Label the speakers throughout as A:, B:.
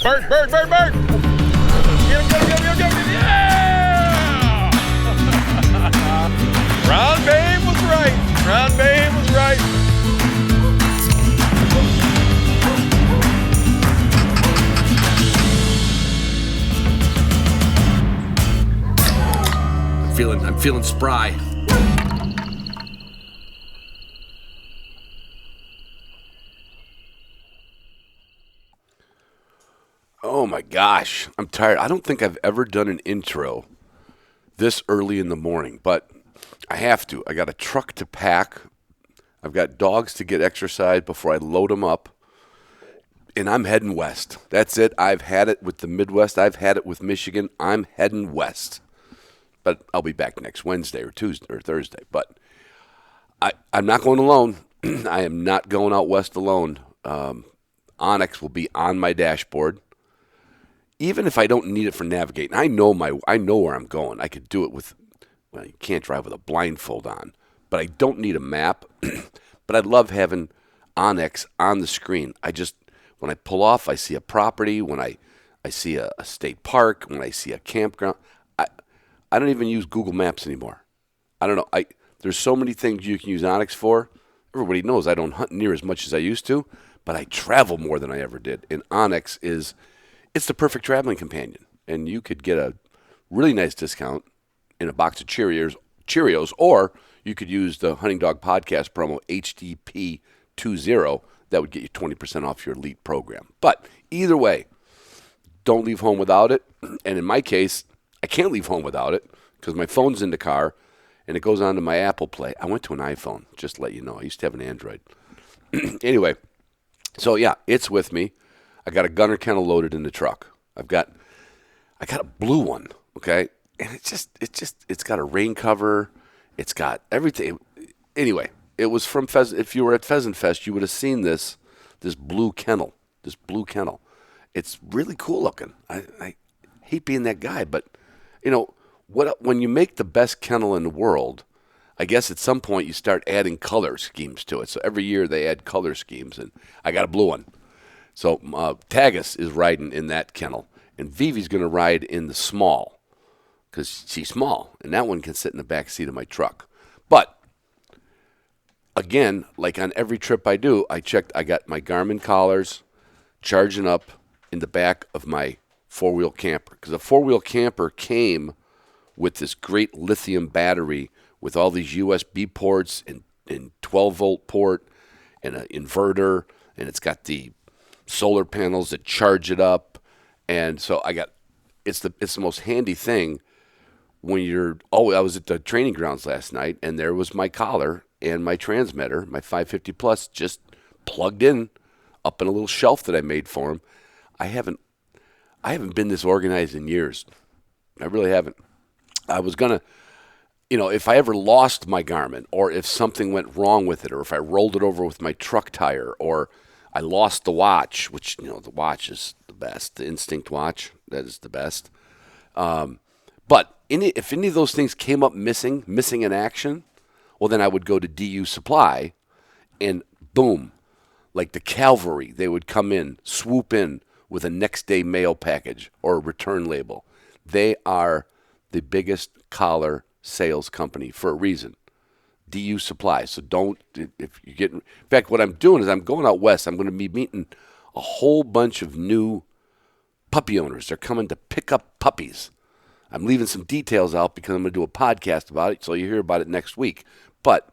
A: Bert! Get him! Yeah! Ron Babe was right.
B: I'm feeling spry. Oh my gosh, I'm tired. I don't think I've ever done an intro this early in the morning, but I have to. I got a truck to pack. I've got dogs to get exercise before I load them up. And I'm heading west. That's it. I've had it with the Midwest. I've had it with Michigan. I'm heading west. But I'll be back next Wednesday or Tuesday or Thursday. But I'm not going alone. I am not going out west alone. Onyx will be on my dashboard. Even if I don't need it for navigating, I know where I'm going. I could do it with, well, you can't drive with a blindfold on, but I don't need a map. But I love having Onyx on the screen. When I pull off, I see a property. When I see a state park, when I see a campground, I don't even use Google Maps anymore. I don't know. There's so many things you can use Onyx for. Everybody knows I don't hunt near as much as I used to, but I travel more than I ever did. And Onyx it's the perfect traveling companion. And you could get a really nice discount in a box of Cheerios, or you could use the Hunting Dog Podcast promo HDP20. That would get you 20% off your elite program. But either way, don't leave home without it. And in my case, I can't leave home without it because my phone's in the car and it goes onto my Apple Play. I went to an iPhone, just to let you know. I used to have an Android. Anyway, so yeah, it's with me. I got a gunner kennel loaded in the truck. I got a blue one, okay? And it's got a rain cover. It's got everything. Anyway, it was from Pheasant. If you were at Pheasant Fest, you would have seen this blue kennel. It's really cool looking. I hate being that guy, but when you make the best kennel in the world, I guess at some point you start adding color schemes to it. So every year they add color schemes, and I got a blue one. So Tagus is riding in that kennel, and Vivi's going to ride in the small because she's small, and that one can sit in the back seat of my truck. But again, like on every trip I do, I got my Garmin collars charging up in the back of my four-wheel camper, because the four-wheel camper came with this great lithium battery with all these USB ports and 12-volt port and an inverter, and it's got the solar panels that charge it up. And so it's the most handy thing when I was at the training grounds last night, and there was my collar and my transmitter, my 550 Plus, just plugged in up in a little shelf that I made for him. I haven't been this organized in years. I really haven't. I was going to, if I ever lost my Garmin, or if something went wrong with it, or if I rolled it over with my truck tire, or I lost the watch, which, the watch is the best. The Instinct watch, that is the best. But if any of those things came up missing in action, well, then I would go to DU Supply, and boom, like the cavalry, they would come in, swoop in with a next day mail package or a return label. They are the biggest collar sales company for a reason. DU Supply. So in fact, what I'm doing is I'm going out west. I'm going to be meeting a whole bunch of new puppy owners. They're coming to pick up puppies. I'm leaving some details out because I'm going to do a podcast about it, so you hear about it next week. But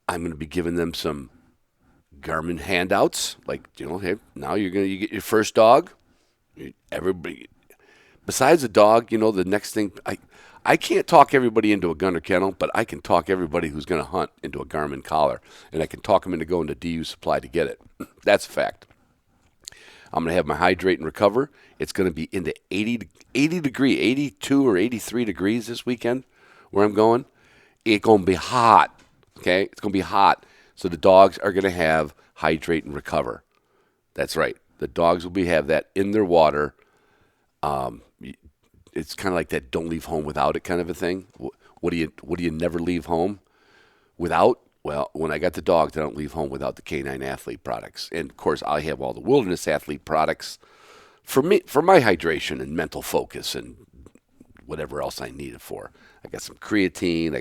B: I'm going to be giving them some Garmin handouts, like, hey, now you get your first dog. Everybody, besides the dog, the next thing, I can't talk everybody into a gunner kennel, but I can talk everybody who's going to hunt into a Garmin collar, and I can talk them into going to DU Supply to get it. That's a fact. I'm going to have my hydrate and recover. It's going to be in the 82 or 83 degrees this weekend where I'm going. It's going to be hot, okay? It's going to be hot. So the dogs are going to have hydrate and recover. That's right. The dogs will have that in their water. It's kind of like that don't leave home without it kind of a thing. What do you never leave home without? Well, when I got the dogs, I don't leave home without the Canine Athlete products. And of course, I have all the Wilderness Athlete products for me, for my hydration and mental focus and whatever else I need it for. I got some creatine.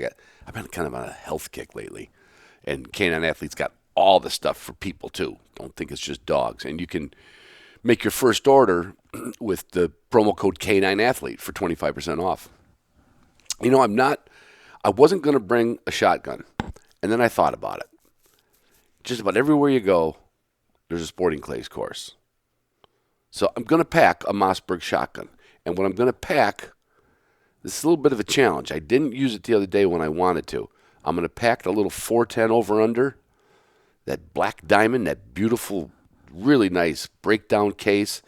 B: I've been kind of on a health kick lately. And Canine Athlete's got all the stuff for people too. Don't think it's just dogs. And you can make your first order with the promo code Canine Athlete for 25% off. You know, I wasn't going to bring a shotgun. And then I thought about it. Just about everywhere you go, there's a sporting clays course. So I'm going to pack a Mossberg shotgun. And what I'm going to pack, this is a little bit of a challenge. I didn't use it the other day when I wanted to. I'm going to pack the little 410 over under, that black diamond, that beautiful, really nice breakdown case.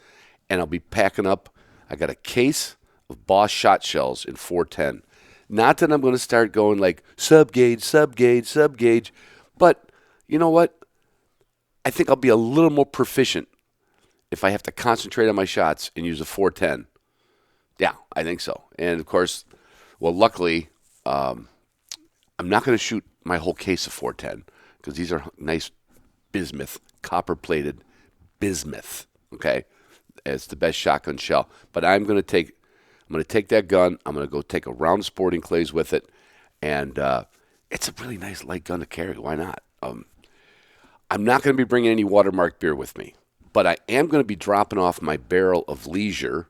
B: And I'll be packing up, I got a case of Boss shot shells in 410. Not that I'm going to start going like sub gauge, but you know what? I think I'll be a little more proficient if I have to concentrate on my shots and use a 410. Yeah, I think so. And of course, well, luckily, I'm not going to shoot my whole case of 410 because these are nice bismuth, copper-plated bismuth. Okay, it's the best shotgun shell. But I'm going to take that gun. I'm going to go take a round of sporting clays with it, and it's a really nice light gun to carry. Why not? I'm not going to be bringing any Watermark beer with me, but I am going to be dropping off my barrel of Leisure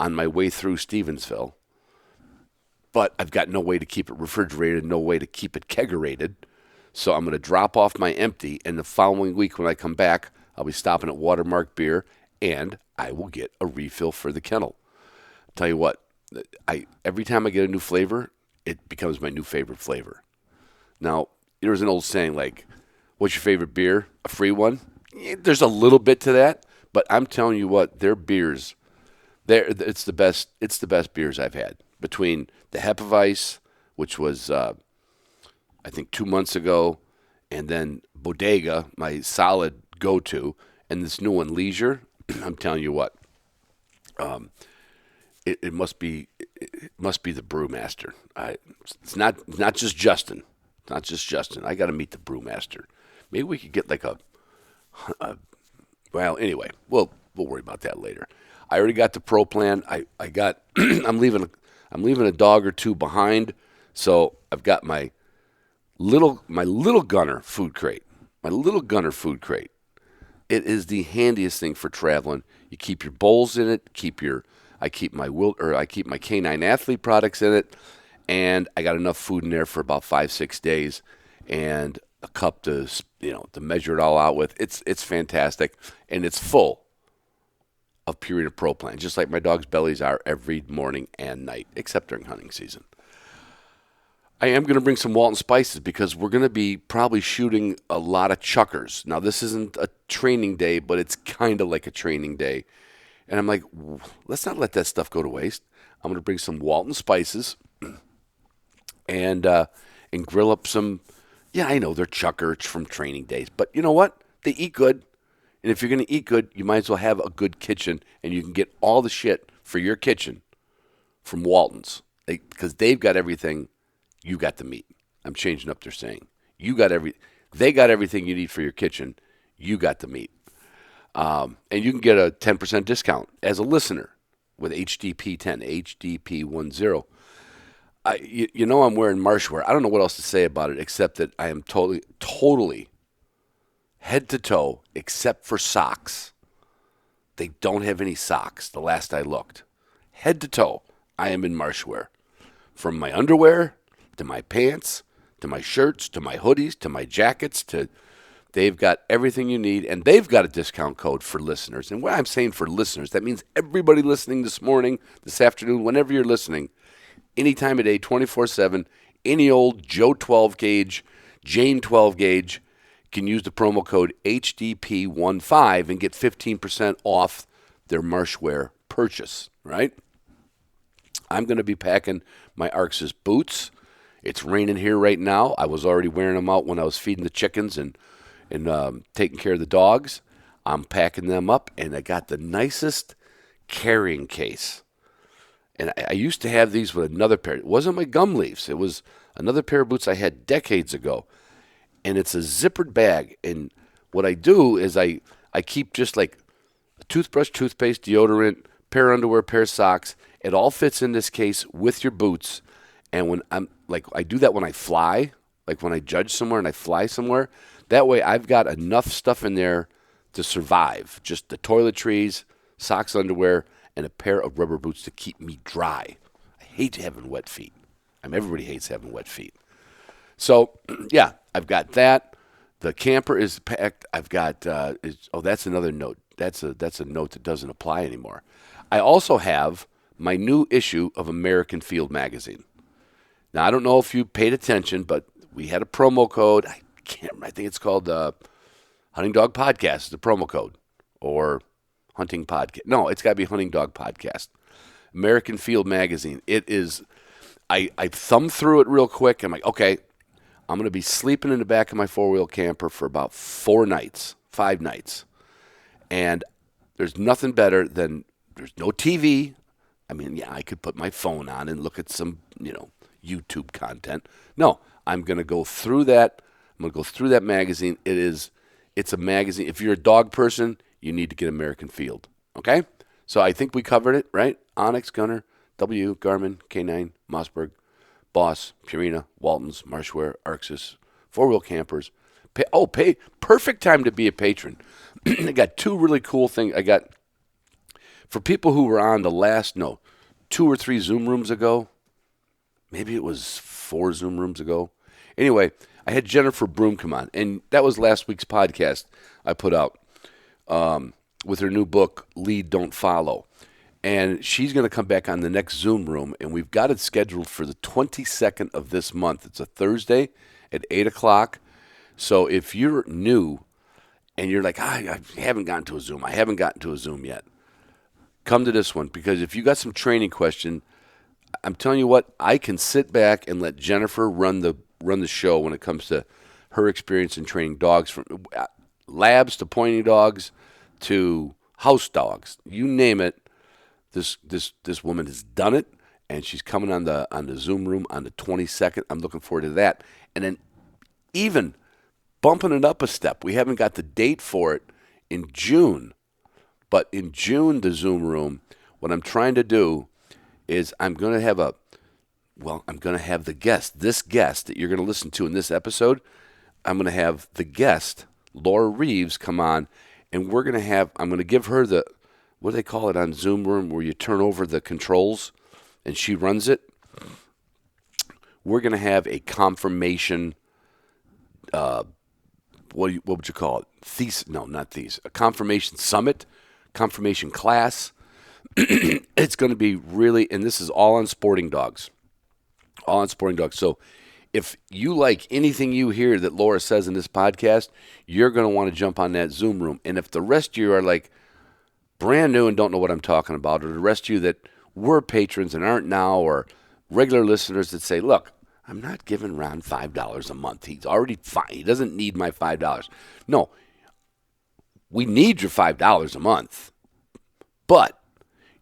B: on my way through Stevensville. But I've got no way to keep it refrigerated, no way to keep it kegerated. So I'm going to drop off my empty, and the following week when I come back, I'll be stopping at Watermark Beer, and I will get a refill for the kennel. Tell you what, every time I get a new flavor, it becomes my new favorite flavor. Now, there's an old saying like, what's your favorite beer? A free one? There's a little bit to that, but I'm telling you what, their beers, it's the best beers I've had. Between the Hefeweiss, which was, I think 2 months ago, and then Bodega, my solid go-to, and this new one, Leisure, I'm telling you what, it must be the brewmaster. It's not just Justin. It's not just Justin. I got to meet the brewmaster. Maybe we could get like well, anyway, we'll worry about that later. I already got the pro plan. I got I'm leaving a dog or two behind, so I've got my little gunner food crate. My little gunner food crate. It is the handiest thing for traveling. You keep your bowls in it. I keep my Canine Athlete products in it, and I got enough food in there for about 5-6 days, and a cup to measure it all out with. It's fantastic, and it's full of Purina Pro Plan, just like my dog's bellies are every morning and night, except during hunting season. I am going to bring some Walton spices because we're going to be probably shooting a lot of chuckers. Now, this isn't a training day, but it's kind of like a training day. And I'm like, let's not let that stuff go to waste. I'm going to bring some Walton spices and grill up some. Yeah, I know they're chuckers from training days, but you know what? They eat good. And if you're going to eat good, you might as well have a good kitchen, and you can get all the shit for your kitchen from Walton's because they've got everything. You got the meat. I'm changing up their saying. They got everything you need for your kitchen. You got the meat. And you can get a 10% discount as a listener with HDP10, HDP10. You know I'm wearing Marshwear. I don't know what else to say about it except that I am totally head to toe, except for socks. They don't have any socks, the last I looked. Head to toe, I am in Marshwear. From my underwear, to my pants, to my shirts, to my hoodies, to my jackets, they've got everything you need, and they've got a discount code for listeners. And when I'm saying for listeners, that means everybody listening this morning, this afternoon, whenever you're listening, any time of day, 24/7, any old Joe 12 gauge, Jane 12 gauge, can use the promo code HDP15 and get 15% off their Marshwear purchase, right? I'm going to be packing my Arxis boots. It's raining here right now. I was already wearing them out when I was feeding the chickens and taking care of the dogs. I'm packing them up, and I got the nicest carrying case. And I used to have these with another pair. It wasn't my gum leaves. It was another pair of boots I had decades ago. and it's a zippered bag. And what I do is I keep just like a toothbrush, toothpaste, deodorant, pair of underwear, pair of socks. It all fits in this case with your boots. And when I do that when I fly, like when I judge somewhere and I fly somewhere. That way I've got enough stuff in there to survive. Just the toiletries, socks, underwear, and a pair of rubber boots to keep me dry. I hate having wet feet. Everybody hates having wet feet. So, yeah, I've got that. The camper is packed. I've got, that's another note. That's a note that doesn't apply anymore. I also have my new issue of American Field magazine. Now, I don't know if you paid attention, but we had a promo code. I can't remember. I think it's called Hunting Dog Podcast, the promo code, or Hunting Podcast. No, it's got to be Hunting Dog Podcast. American Field magazine. It is, I thumbed through it real quick. I'm like, okay, I'm going to be sleeping in the back of my four-wheel camper for about 5 nights. And there's nothing better than, there's no TV. I mean, yeah, I could put my phone on and look at some, YouTube content. No, I'm going to go through that. I'm going to go through that magazine. It's a magazine. If you're a dog person, you need to get American Field. Okay? So I think we covered it, right? Onyx, Gunner, W, Garmin, K9, Mossberg, Boss, Purina, Waltons, Marshwear, Arxis, four-wheel campers. Perfect time to be a patron. I got 2 really cool things. I got, for people who were on the last, 2 or 3 Zoom rooms ago, maybe it was 4 Zoom rooms ago. Anyway, I had Jennifer Broom come on, and that was last week's podcast I put out with her new book, Lead, Don't Follow. And she's going to come back on the next Zoom room, and we've got it scheduled for the 22nd of this month. It's a Thursday at 8 o'clock. So if you're new and you're like, I haven't gotten to a Zoom yet, come to this one, because if you got some training question, I'm telling you what, I can sit back and let Jennifer run the show when it comes to her experience in training dogs, from labs to pointing dogs to house dogs. You name it, this woman has done it, and she's coming on the Zoom room on the 22nd. I'm looking forward to that. And then even bumping it up a step, we haven't got the date for it in June, but in June, the Zoom room, what I'm trying to do is I'm going to have the guest, this guest that you're going to listen to in this episode. I'm going to have the guest, Laura Reeves, come on, and I'm going to give her the, what do they call it on Zoom room, where you turn over the controls and she runs it. We're going to have a confirmation, what would you call it? A confirmation summit, confirmation class. It's going to be really, and this is all on sporting dogs. So if you like anything you hear that Laura says in this podcast, you're going to want to jump on that Zoom room. And if the rest of you are like brand new and don't know what I'm talking about, or the rest of you that were patrons and aren't now, or regular listeners that say, look, I'm not giving Ron $5 a month. He's already fine. He doesn't need my $5. No, we need your $5 a month, but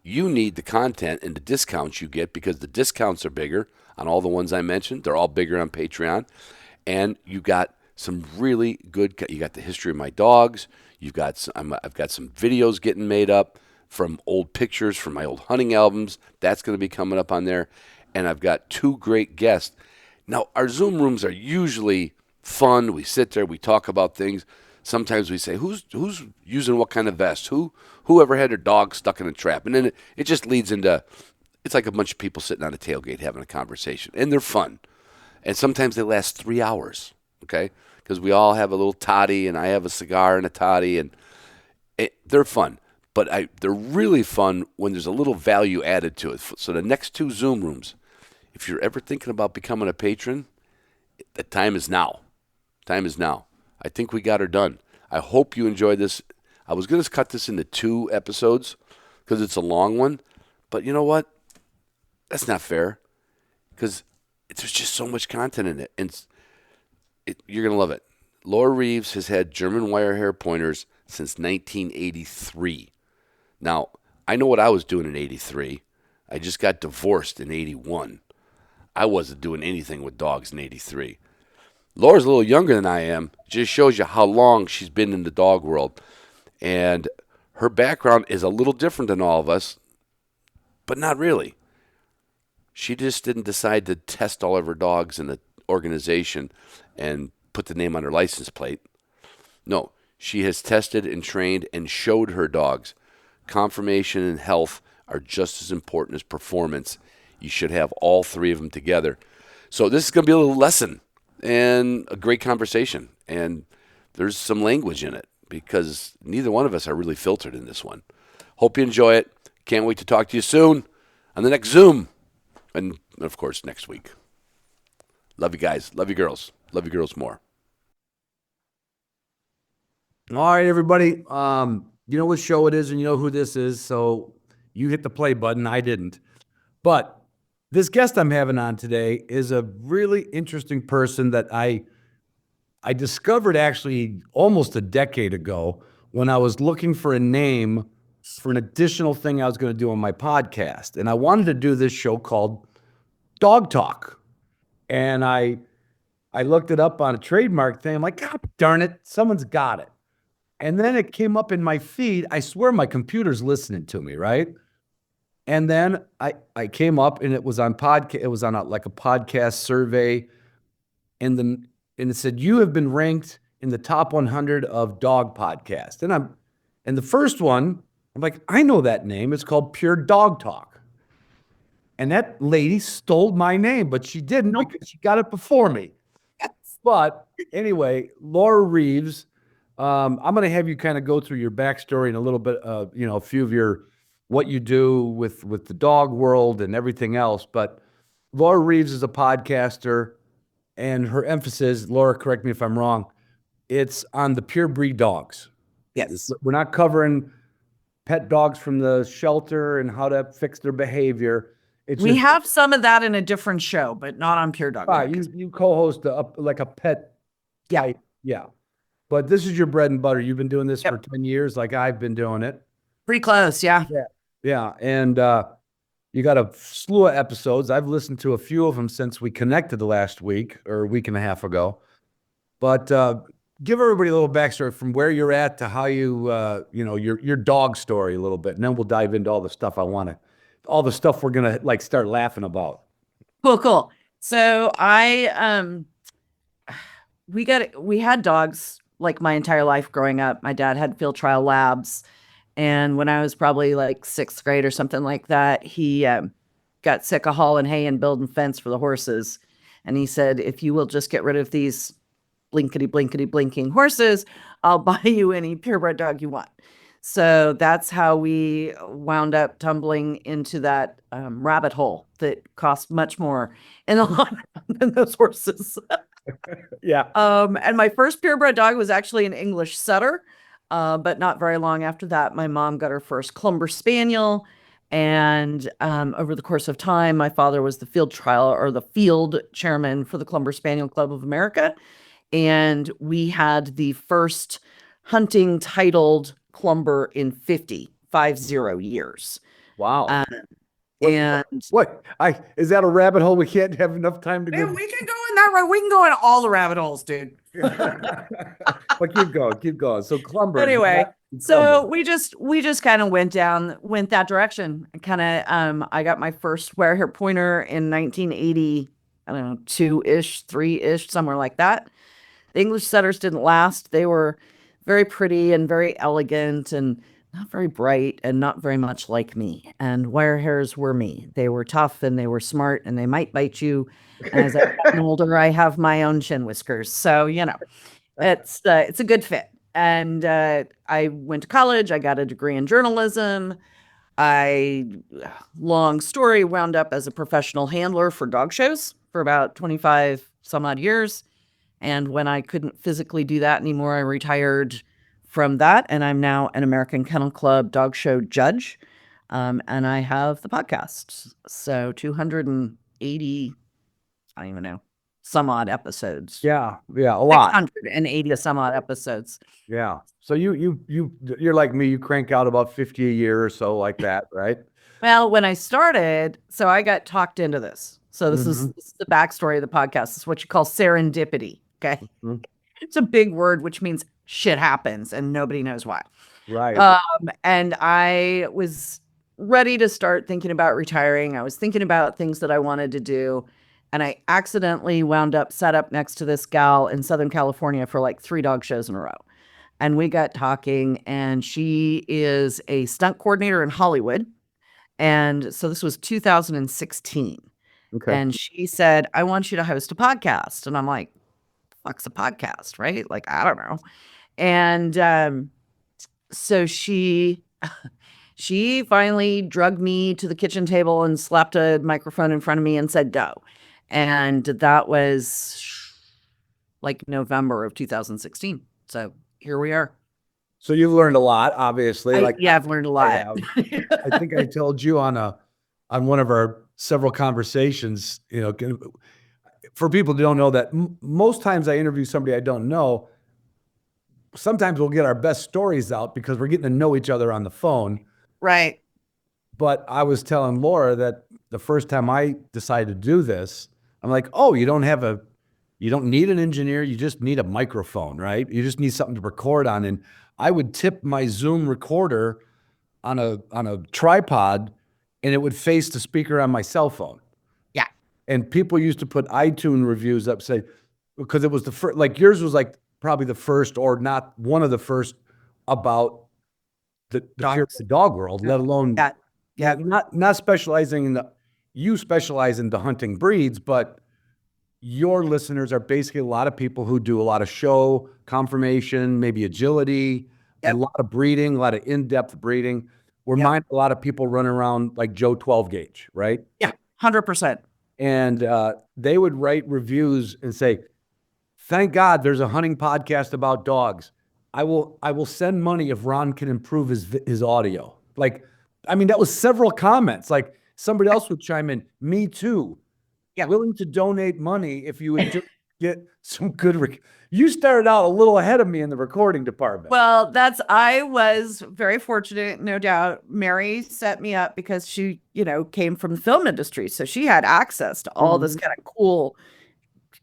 B: you need the content and the discounts you get, because the discounts are bigger on all the ones I mentioned. They're all bigger on Patreon. And you got some really good, you got the history of my dogs. I've got some videos getting made up from old pictures from my old hunting albums. That's going to be coming up on there. And I've got 2 great guests. Now, our Zoom rooms are usually fun. We sit there, we talk about things. Sometimes we say, who's using what kind of vest? Whoever had their dog stuck in a trap? And then it just leads into, it's like a bunch of people sitting on a tailgate having a conversation. And they're fun. And sometimes they last 3 hours, okay? Because we all have a little toddy, and I have a cigar and a toddy, and they're fun. But they're really fun when there's a little value added to it. So the next 2 Zoom rooms, if you're ever thinking about becoming a patron, the time is now. I think we got her done. I hope you enjoyed this. I was going to cut this into 2 episodes because it's a long one. But you know what? That's not fair, because there's just so much content in it. And you're going to love it. Laura Reeves has had German Wirehair Pointers since 1983. Now, I know what I was doing in 83. I just got divorced in 81. I wasn't doing anything with dogs in 83. Laura's a little younger than I am. Just shows you how long she's been in the dog world. And her background is a little different than all of us, but not really. She just didn't decide to test all of her dogs in the organization and put the name on her license plate. No, she has tested and trained and showed her dogs. Conformation and health are just as important as performance. You should have all three of them together. So this is going to be a little lesson and a great conversation. And there's some language in it because neither one of us are really filtered in this one. Hope you enjoy it. Can't wait to talk to you soon on the next Zoom. And, of course, next week. Love you guys. Love you girls. Love you girls more.
C: All right, everybody. You know what show it is and you know who this is, so you hit the play button. I didn't. But this guest I'm having on today is a really interesting person that I discovered actually almost a decade ago when I was looking for a name for an additional thing I was going to do on my podcast. And I wanted to do this show called Dog Talk. And I looked it up on a trademark thing. I'm like, God darn it, someone's got it. And then it came up in my feed. I swear my computer's listening to me, right? And then I came up and it was on podcast. It was on like a podcast survey, and it said you have been ranked in the top 100 of dog podcasts. And the first one, I'm like, I know that name. It's called Pure Dog Talk. And that lady stole my name, but she didn't because she got it before me. But anyway, Laura Reeves. I'm going to have you kind of go through your backstory and a little bit, a few of what you do with the dog world and everything else. But Laura Reeves is a podcaster, and her emphasis, Laura, correct me if I'm wrong, it's on the pure breed dogs.
D: Yes.
C: We're not covering pet dogs from the shelter and how to fix their behavior.
D: We have some of that in a different show, but not on Pure Dog.
C: You co-host like a pet.
D: Yeah.
C: Yeah. But this is your bread and butter. You've been doing this for 10 years, like I've been doing it.
D: Pretty close, yeah.
C: Yeah. And you got a slew of episodes. I've listened to a few of them since we connected the last week or a week and a half ago. But give everybody a little backstory from where you're at to how your dog story a little bit. And then we'll dive into all the stuff all the stuff we're going to like start laughing about.
D: Cool. So we had dogs like my entire life growing up. My dad had field trial labs. And when I was probably like 6th grade or something like that, he got sick of hauling hay and building fence for the horses. And he said, if you will just get rid of these blinkety blinking horses, I'll buy you any purebred dog you want. So that's how we wound up tumbling into that rabbit hole that cost much more in the long run than those horses.
C: Yeah.
D: And my first purebred dog was actually an English setter. But not very long after that, my mom got her first Clumber Spaniel. And over the course of time, my father was the field chairman for the Clumber Spaniel Club of America. And we had the first hunting titled Clumber in 50 years.
C: Wow.
D: What
C: is that a rabbit hole we can't have enough time to go?
D: Man, we can go in that we can go in all the rabbit holes, dude.
C: But keep going. So Clumber.
D: Anyway, so we just kind of went that direction. I got my first Wirehair Pointer in 1980, I don't know, 2-ish, 3-ish, somewhere like that. The English setters didn't last. They were very pretty and very elegant and not very bright and not very much like me. And Wirehairs were me. They were tough and they were smart and they might bite you. And as I've gotten older, I have my own chin whiskers. So, it's a good fit. And I went to college. I got a degree in journalism. Long story, wound up as a professional handler for dog shows for about 25 some odd years. And when I couldn't physically do that anymore, I retired from that. And I'm now an American Kennel Club dog show judge. And I have the podcast. So 280, I don't even know, some odd episodes.
C: Yeah, a lot.
D: 680 some odd episodes.
C: Yeah. So you're like me, you crank out about 50 a year or so like that, right?
D: Well, when I started, I got talked into this. So this is the backstory of the podcast. It's what you call serendipity. Okay.
C: Mhm.
D: It's a big word, which means shit happens and nobody knows why.
C: Right.
D: And I was ready to start thinking about retiring. I was thinking about things that I wanted to do. And I accidentally wound up set up next to this gal in Southern California for like 3 dog shows in a row. And we got talking, and she is a stunt coordinator in Hollywood. And so this was 2016.
C: Okay.
D: And she said, I want you to host a podcast. And I'm like, fuck's a podcast, right? Like, I don't know. And so she finally drugged me to the kitchen table and slapped a microphone in front of me and said, go. And that was like November of 2016. So here we are.
C: So you've learned a lot, obviously.
D: Yeah, I've learned a lot.
C: I think I told you on one of our several conversations, for people who don't know that most times I interview somebody I don't know, sometimes we'll get our best stories out because we're getting to know each other on the phone.
D: Right.
C: But I was telling Laura that the first time I decided to do this, I'm like, oh, you don't need an engineer. You just need a microphone, right? You just need something to record on. And I would tip my Zoom recorder on a tripod, and it would face the speaker on my cell phone.
D: Yeah.
C: And people used to put iTunes reviews up, say, because it was the first, like yours was like probably the first or not one of the first about the fear of the dog world, let alone not specializing in you specialize in the hunting breeds, but your listeners are basically a lot of people who do a lot of show conformation, maybe agility, and a lot of breeding, a lot of in-depth breeding. Where mine, a lot of people run around like Joe 12 gauge, right?
D: Yeah, 100%.
C: And they would write reviews and say, thank God there's a hunting podcast about dogs. I will send money if Ron can improve his audio. Like, I mean, that was several comments. Like somebody else would chime in, me too.
D: Yeah.
C: Willing to donate money if you would just get some good. You started out a little ahead of me in the recording department.
D: Well, I was very fortunate, no doubt. Mary set me up because she, came from the film industry. So she had access to all this kind of cool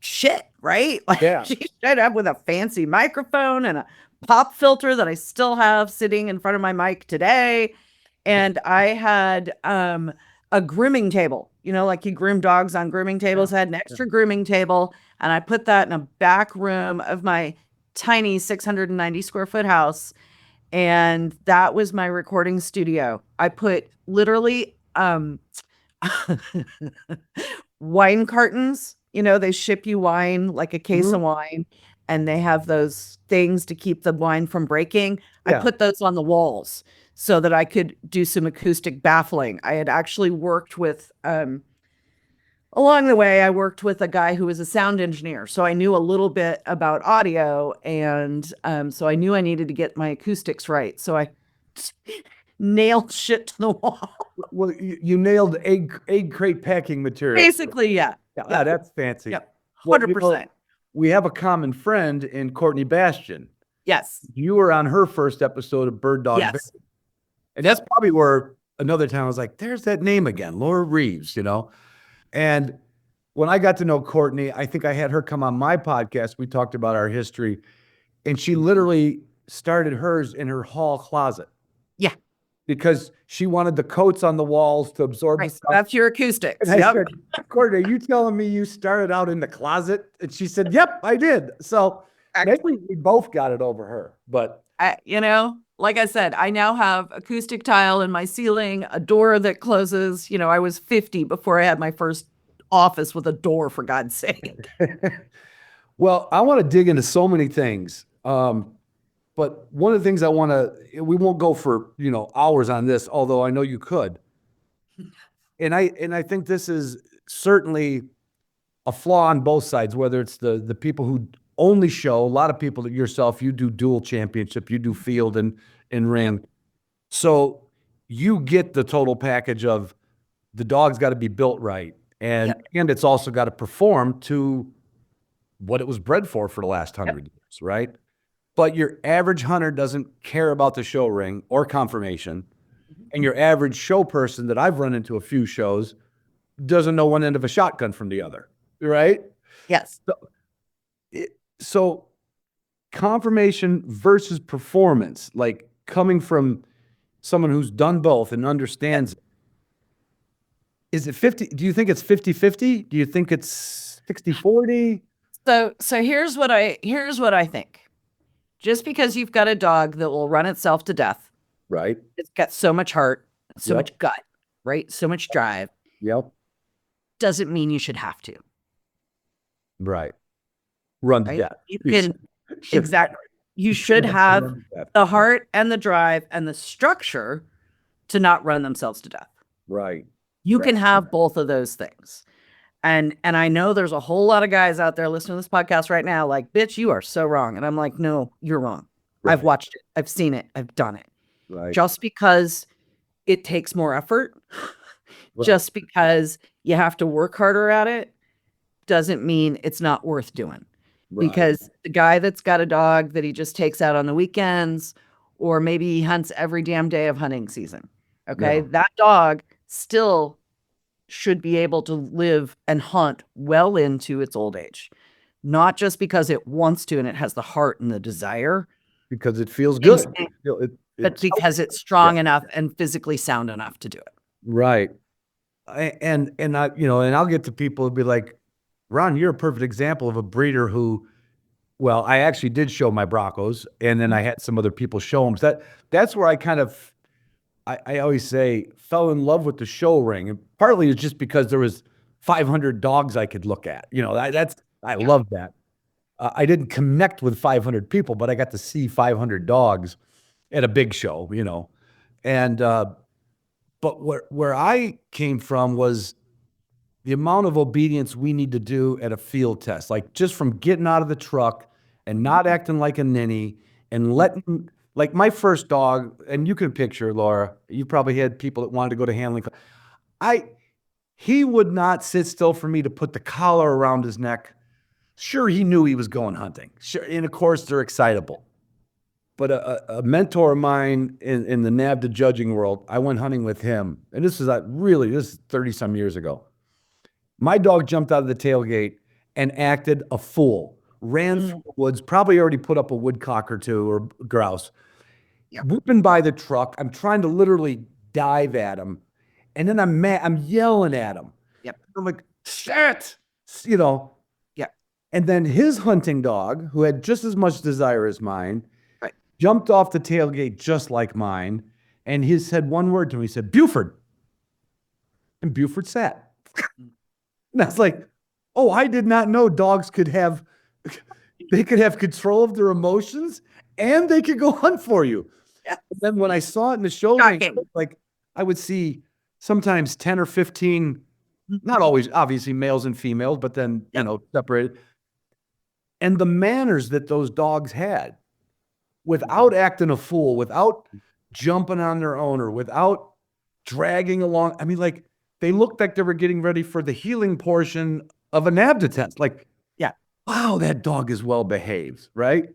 D: shit, right? Like she showed up with a fancy microphone and a pop filter that I still have sitting in front of my mic today. And I had a grooming table, like you groom dogs on grooming tables. I had an extra grooming table, and I put that in a back room of my tiny 690 square foot house. And that was my recording studio. I put literally wine cartons, they ship you wine, like a case of wine, and they have those things to keep the wine from breaking. I put those on the walls so that I could do some acoustic baffling. I had actually worked with, along the way, I worked with a guy who was a sound engineer. So I knew a little bit about audio. And so I knew I needed to get my acoustics right. So I nailed shit to the wall.
C: Well, you nailed egg crate packing material.
D: Basically, yeah.
C: Yeah, that's fancy.
D: Yep. 100%.
C: We have a common friend in Courtney Bastion.
D: Yes.
C: You were on her first episode of Bird Dog.
D: Yes.
C: And that's probably where another time I was like, there's that name again, Laura Reeves, And when I got to know Courtney, I think I had her come on my podcast. We talked about our history, and she literally started hers in her hall closet.
D: Yeah.
C: Because she wanted the coats on the walls to absorb the stuff.
D: That's your acoustics.
C: And I said, Courtney, are you telling me you started out in the closet? And she said, yep, I did. So maybe we both got it over her. But,
D: like I said, I now have acoustic tile in my ceiling, a door that closes. I was 50 before I had my first office with a door, for God's sake.
C: Well, I want to dig into so many things. But one of the things we won't go for, hours on this, although I know you could. And I think this is certainly a flaw on both sides, whether it's the people who only show, a lot of people, yourself, you do dual championship, you do field and ran. So you get the total package of the dog's got to be built right. And it's also got to perform to what it was bred for the last 100 years, right? But your average hunter doesn't care about the show ring or conformation. And your average show person that I've run into a few shows doesn't know one end of a shotgun from the other, right?
D: Yes.
C: So So confirmation versus performance, like coming from someone who's done both and understands it. Is it 50? Do you think it's 50-50? Do you think it's 60-40?
D: So here's what I think. Just because you've got a dog that will run itself to death,
C: Right.
D: it's got so much heart, so
C: Yep.
D: much gut, right? So much drive,
C: Yep.
D: doesn't mean you should have to,
C: Right. Run to
D: right?
C: death.
D: You can exactly. You should have the heart and the drive and the structure to not run themselves to death.
C: Right.
D: You
C: Right.
D: can have both of those things. And I know there's a whole lot of guys out there listening to this podcast right now, like, bitch, you are so wrong. And I'm like, no, you're wrong. I've
C: Right.
D: watched it. I've seen it. I've done it.
C: Right.
D: Just because it takes more effort,
C: Right.
D: just because you have to work harder at it, doesn't mean it's not worth doing.
C: Right.
D: Because the guy that's got a dog that he just takes out on the weekends, or maybe he hunts every damn day of hunting season. Okay.
C: Yeah.
D: That dog still should be able to live and hunt well into its old age, not just because it wants to and it has the heart and the desire,
C: Because it feels good.
D: Instinct.
C: It,
D: but
C: it's
D: because it's strong enough and physically sound enough to do it.
C: right. And I, you know, and I'll get to people who'll be like, Ron, you're a perfect example of a breeder who, well, I actually did show my Broncos, and then I had some other people show them. So that's where I kind of, I always say, fell in love with the show ring. And partly it's just because there was 500 dogs I could look at. You know, I love that. I didn't connect with 500 people, but I got to see 500 dogs at a big show, you know. And but where I came from was the amount of obedience we need to do at a field test, like just from getting out of the truck and not acting like a ninny and letting, like my first dog, and you can picture, Laura, you probably had people that wanted to go to handling. He would not sit still for me to put the collar around his neck. Sure, he knew he was going hunting. Sure, and of course they're excitable. But a mentor of mine in the NAVDA judging world, I went hunting with him, and this is 30 some years ago. My dog jumped out of the tailgate and acted a fool. Ran through the woods, probably already put up a woodcock or two or grouse.
D: Yeah.
C: Whipping by the truck. I'm trying to literally dive at him. And then I'm mad. I'm yelling at him.
D: Yep.
C: I'm like, shit, you know.
D: Yeah.
C: And then his hunting dog, who had just as much desire as mine,
D: Right.
C: jumped off the tailgate just like mine. And he said one word to me. He said, Buford. And Buford sat. And I was like, oh, I did not know dogs could have control of their emotions and they could go hunt for you.
D: Yeah.
C: And then when I saw it in the show ring,
D: Shocking.
C: like I would see sometimes 10 or 15, not always obviously males and females, but then, you know, separated. And the manners that those dogs had without acting a fool, without jumping on their owner, without dragging along. I mean, like, they looked like they were getting ready for the healing portion of a NAVDA test. Like,
D: Yeah.
C: wow, that dog is well behaved, right?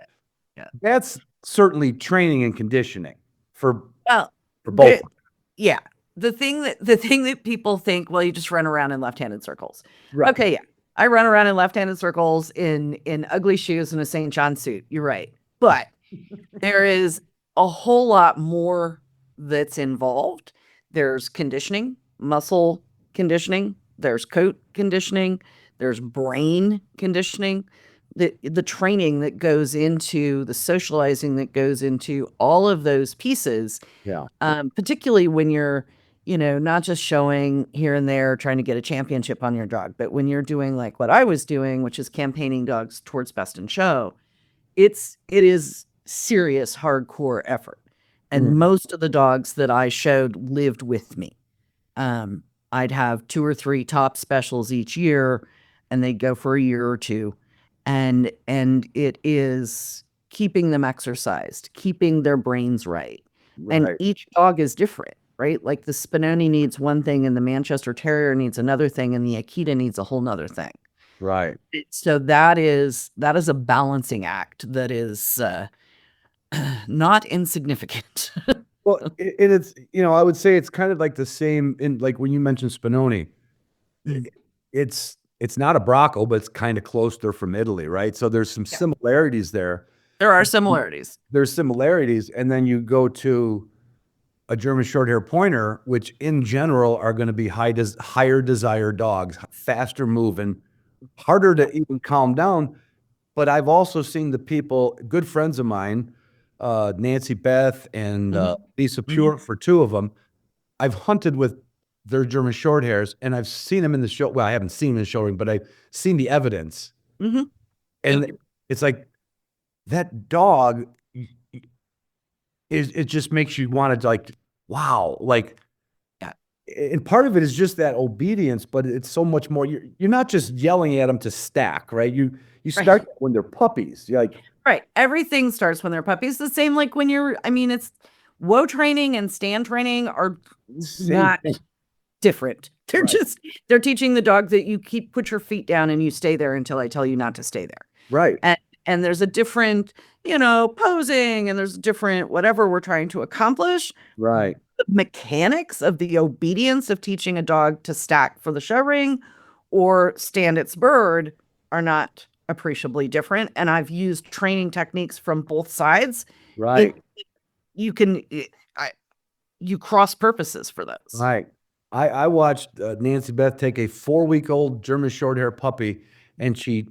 D: Yeah.
C: That's certainly training and conditioning for
D: Well,
C: both.
D: yeah. The thing that people think, well, you just run around in left-handed circles.
C: Right.
D: Okay, yeah. I run around in left-handed circles in ugly shoes and a St. John suit. You're right. But there is a whole lot more that's involved. There's conditioning, muscle conditioning, there's coat conditioning, there's brain conditioning, the training that goes into the socializing that goes into all of those pieces.
C: Yeah.
D: Particularly when you're, you know, not just showing here and there trying to get a championship on your dog, but when you're doing like what I was doing, which is campaigning dogs towards best in show, it is serious hardcore effort. And most of the dogs that I showed lived with me. I'd have 2 or 3 top specials each year, and they'd go for a year or two. And it is keeping them exercised, keeping their brains right. And
C: Right.
D: each dog is different, right? Like the Spinoni needs one thing and the Manchester Terrier needs another thing and the Akita needs a whole nother thing.
C: Right.
D: So that is a balancing act that is not insignificant.
C: Well, it's, you know, I would say it's kind of like the same in, like when you mentioned Spinoni, it's it's not a Bracco, but it's kind of close. They're from Italy, right? So there's some similarities there.
D: There are similarities.
C: There's similarities, and then you go to a German Shorthair Pointer, which in general are going to be higher desire dogs, faster moving, harder to even calm down. But I've also seen the people, good friends of mine, Nancy Beth and Lisa Pure, for two of them. I've hunted with their German Shorthairs, and I've seen them in the show. Well, I haven't seen them in the showing, but I've seen the evidence. And it's like that dog it just makes you want to like, wow, like, and part of it is just that obedience, but it's so much more. You're not just yelling at them to stack, right? You start when they're puppies. You're like,
D: right. Everything starts when they're puppies. The same like when it's woe training and stand training are not different. They're they're teaching the dog that you put your feet down and you stay there until I tell you not to stay there.
C: Right.
D: And there's a different, posing, and there's different whatever we're trying to accomplish.
C: Right.
D: The mechanics of the obedience of teaching a dog to stack for the show ring or stand its bird are not appreciably different. And I've used training techniques from both sides.
C: Right.
D: You cross purposes for those.
C: Right. I watched Nancy Beth take a 4-week-old German Shorthair puppy, and she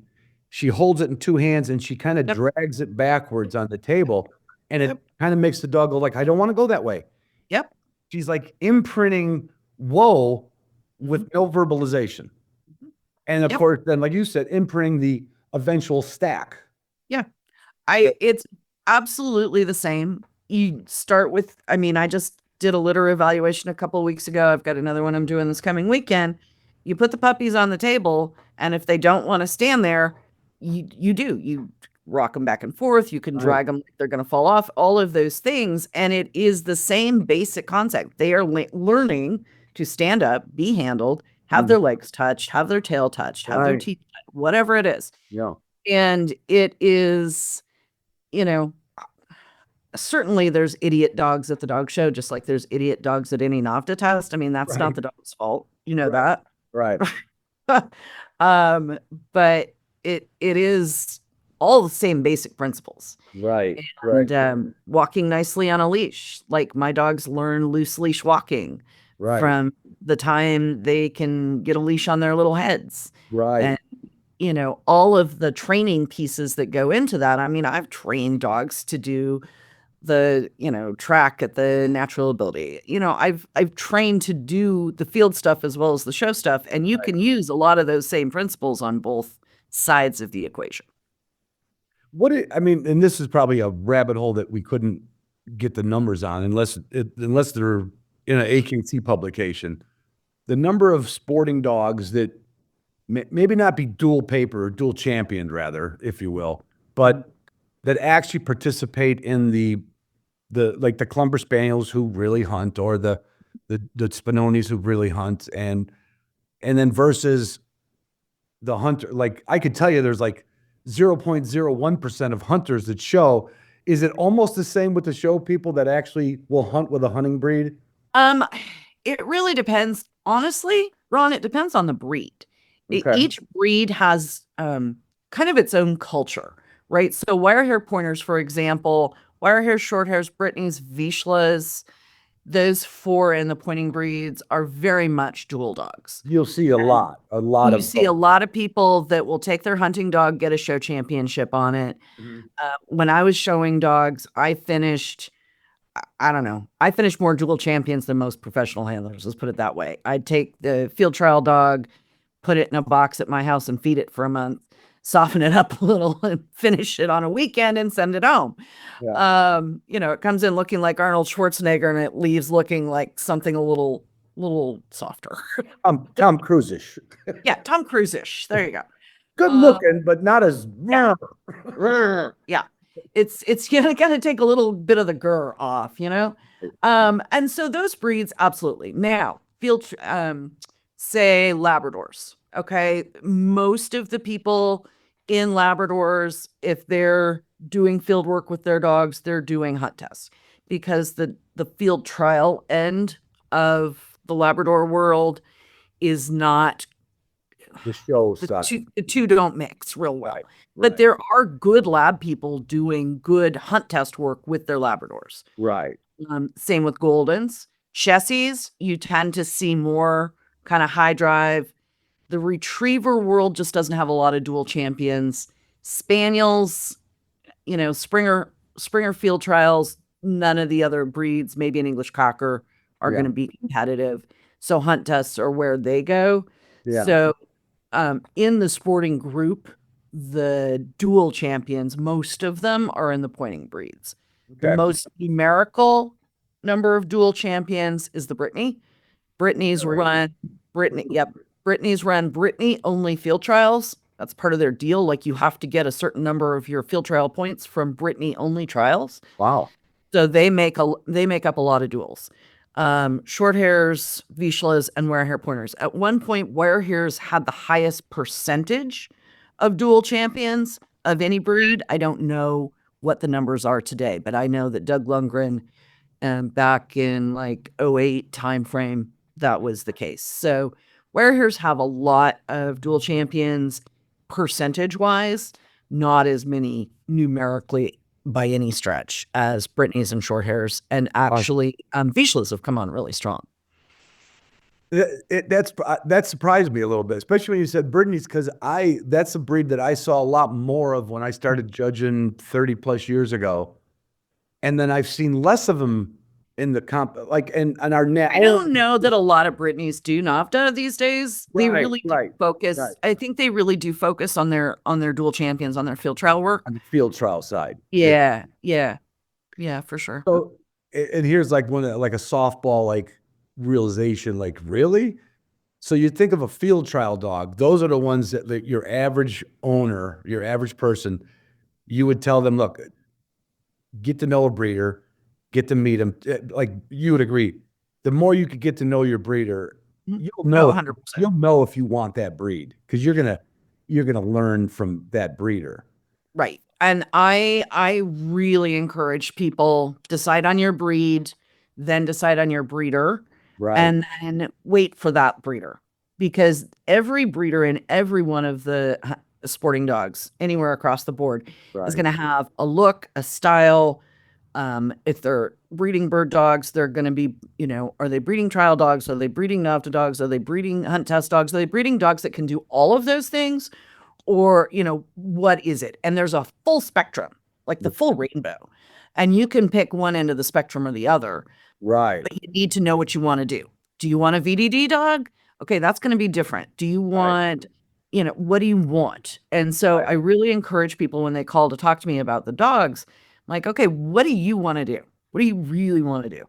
C: holds it in two hands and she kind of drags it backwards on the table, and it kind of makes the dog go like, I don't want to go that way.
D: Yep.
C: She's like imprinting whoa with no verbalization. And of course, then, like you said, imprinting the eventual stack.
D: Yeah. It's absolutely the same. You start with, I just did a litter evaluation a couple of weeks ago. I've got another one I'm doing this coming weekend. You put the puppies on the table, and if they don't want to stand there, you rock them back and forth. You can drag them like they're going to fall off, all of those things. And it is the same basic concept. They are learning to stand up, be handled, have their legs touched, have their tail touched, have their teeth, whatever it is.
C: Yeah.
D: And it is, certainly there's idiot dogs at the dog show, just like there's idiot dogs at any NAVTA test. That's not the dog's fault. You know that.
C: Right.
D: But it is all the same basic principles.
C: Right.
D: And walking nicely on a leash. Like my dogs learn loose leash walking from the time they can get a leash on their little heads.
C: Right.
D: And, all of the training pieces that go into that. I've trained dogs to do the, track at the natural ability. I've trained to do the field stuff as well as the show stuff. And you can use a lot of those same principles on both sides of the equation.
C: And this is probably a rabbit hole that we couldn't get the numbers on unless they're in an AKC publication. The number of sporting dogs that maybe not be dual paper or dual championed, rather, if you will, but that actually participate in the Clumber Spaniels who really hunt, or the Spinonis who really hunt, and then versus the hunter. Like, I could tell you there's like 0.01% of hunters that show. Is it almost the same with the show people that actually will hunt with a hunting breed?
D: It really depends. Honestly, Ron, it depends on the breed.
C: Okay.
D: Each breed has kind of its own culture, right? So Wirehair Pointers, for example, Wirehair Shorthairs, Brittany's, Vizslas, those four in the pointing breeds are very much dual dogs.
C: You'll see a lot
D: You see a lot of people that will take their hunting dog, get a show championship on it. When I was showing dogs, I finished more dual champions than most professional handlers. Let's put it that way. I'd take the field trial dog, put it in a box at my house and feed it for a month, soften it up a little and finish it on a weekend and send it home.
C: Yeah.
D: It comes in looking like Arnold Schwarzenegger and it leaves looking like something a little softer.
C: Tom Cruise-ish.
D: Yeah, Tom Cruise-ish. There you go.
C: Good looking, but not as.
D: Yeah. It's gonna take a little bit of the grr off, and so those breeds, absolutely. Now, field, say Labradors. Okay, most of the people in Labradors, if they're doing field work with their dogs, they're doing hunt tests, because the field trial end of the Labrador world is not
C: The show
D: the
C: sucks.
D: two don't mix real well.
C: Right,
D: But
C: right.
D: there are good lab people doing good hunt test work with their Labradors.
C: Right.
D: Same with Goldens. Chessies, you tend to see more kind of high drive. The retriever world just doesn't have a lot of dual champions. Spaniels, Springer field trials, none of the other breeds, maybe an English Cocker, are
C: Yeah.
D: going to be competitive. So hunt tests are where they go.
C: Yeah.
D: So in the sporting group, the dual champions, most of them are in the pointing breeds. The
C: Okay.
D: most numerical number of dual champions is the Brittany. Brittany's run Brittany only field trials. That's part of their deal. Like you have to get a certain number of your field trial points from Brittany only trials.
C: Wow.
D: So they make up a lot of duels. Short hairs, Vizslas, and Wirehair Pointers. At one point, Wirehairs had the highest percentage of dual champions of any breed. I don't know what the numbers are today, but I know that Doug Lundgren, back in like 08 timeframe, that was the case. So Wirehairs have a lot of dual champions percentage wise, not as many numerically by any stretch as Brittany's and short hairs. And actually, Vizslas have come on really strong.
C: That surprised me a little bit, especially when you said Brittany's, because that's a breed that I saw a lot more of when I started judging 30 plus years ago. And then I've seen less of them in the comp, like in our net.
D: I don't know that a lot of Brittany's do NAVTA these days. They
C: Right,
D: really do
C: right,
D: focus.
C: right.
D: I think they really do focus on their dual champions, on their field trial work.
C: On the field trial side.
D: Yeah, for sure.
C: So, and here's like like a softball, like realization, like really? So you think of a field trial dog, those are the ones that your average owner, your average person, you would tell them, look, get to know a breeder, get to meet him. Like you would agree, the more you could get to know your breeder, you'll know,
D: 100%.
C: you'll know if you want that breed, because you're gonna learn from that breeder.
D: Right. And I really encourage people, decide on your breed, then decide on your breeder,
C: Right.
D: and then wait for that breeder. Because every breeder in every one of the sporting dogs anywhere across the board is
C: Right.
D: going to have a look, a style. If they're breeding bird dogs, they're going to be, are they breeding trial dogs? Are they breeding NAVTA dogs? Are they breeding hunt test dogs? Are they breeding dogs that can do all of those things? Or, what is it? And there's a full spectrum, like the full rainbow. And you can pick one end of the spectrum or the other.
C: Right.
D: But you need to know what you want to do. Do you want a VDD dog? Okay, that's going to be different. Do you want, what do you want? And so I really encourage people when they call to talk to me about the dogs, I'm like, okay, what do you want to do? What do you really want to do?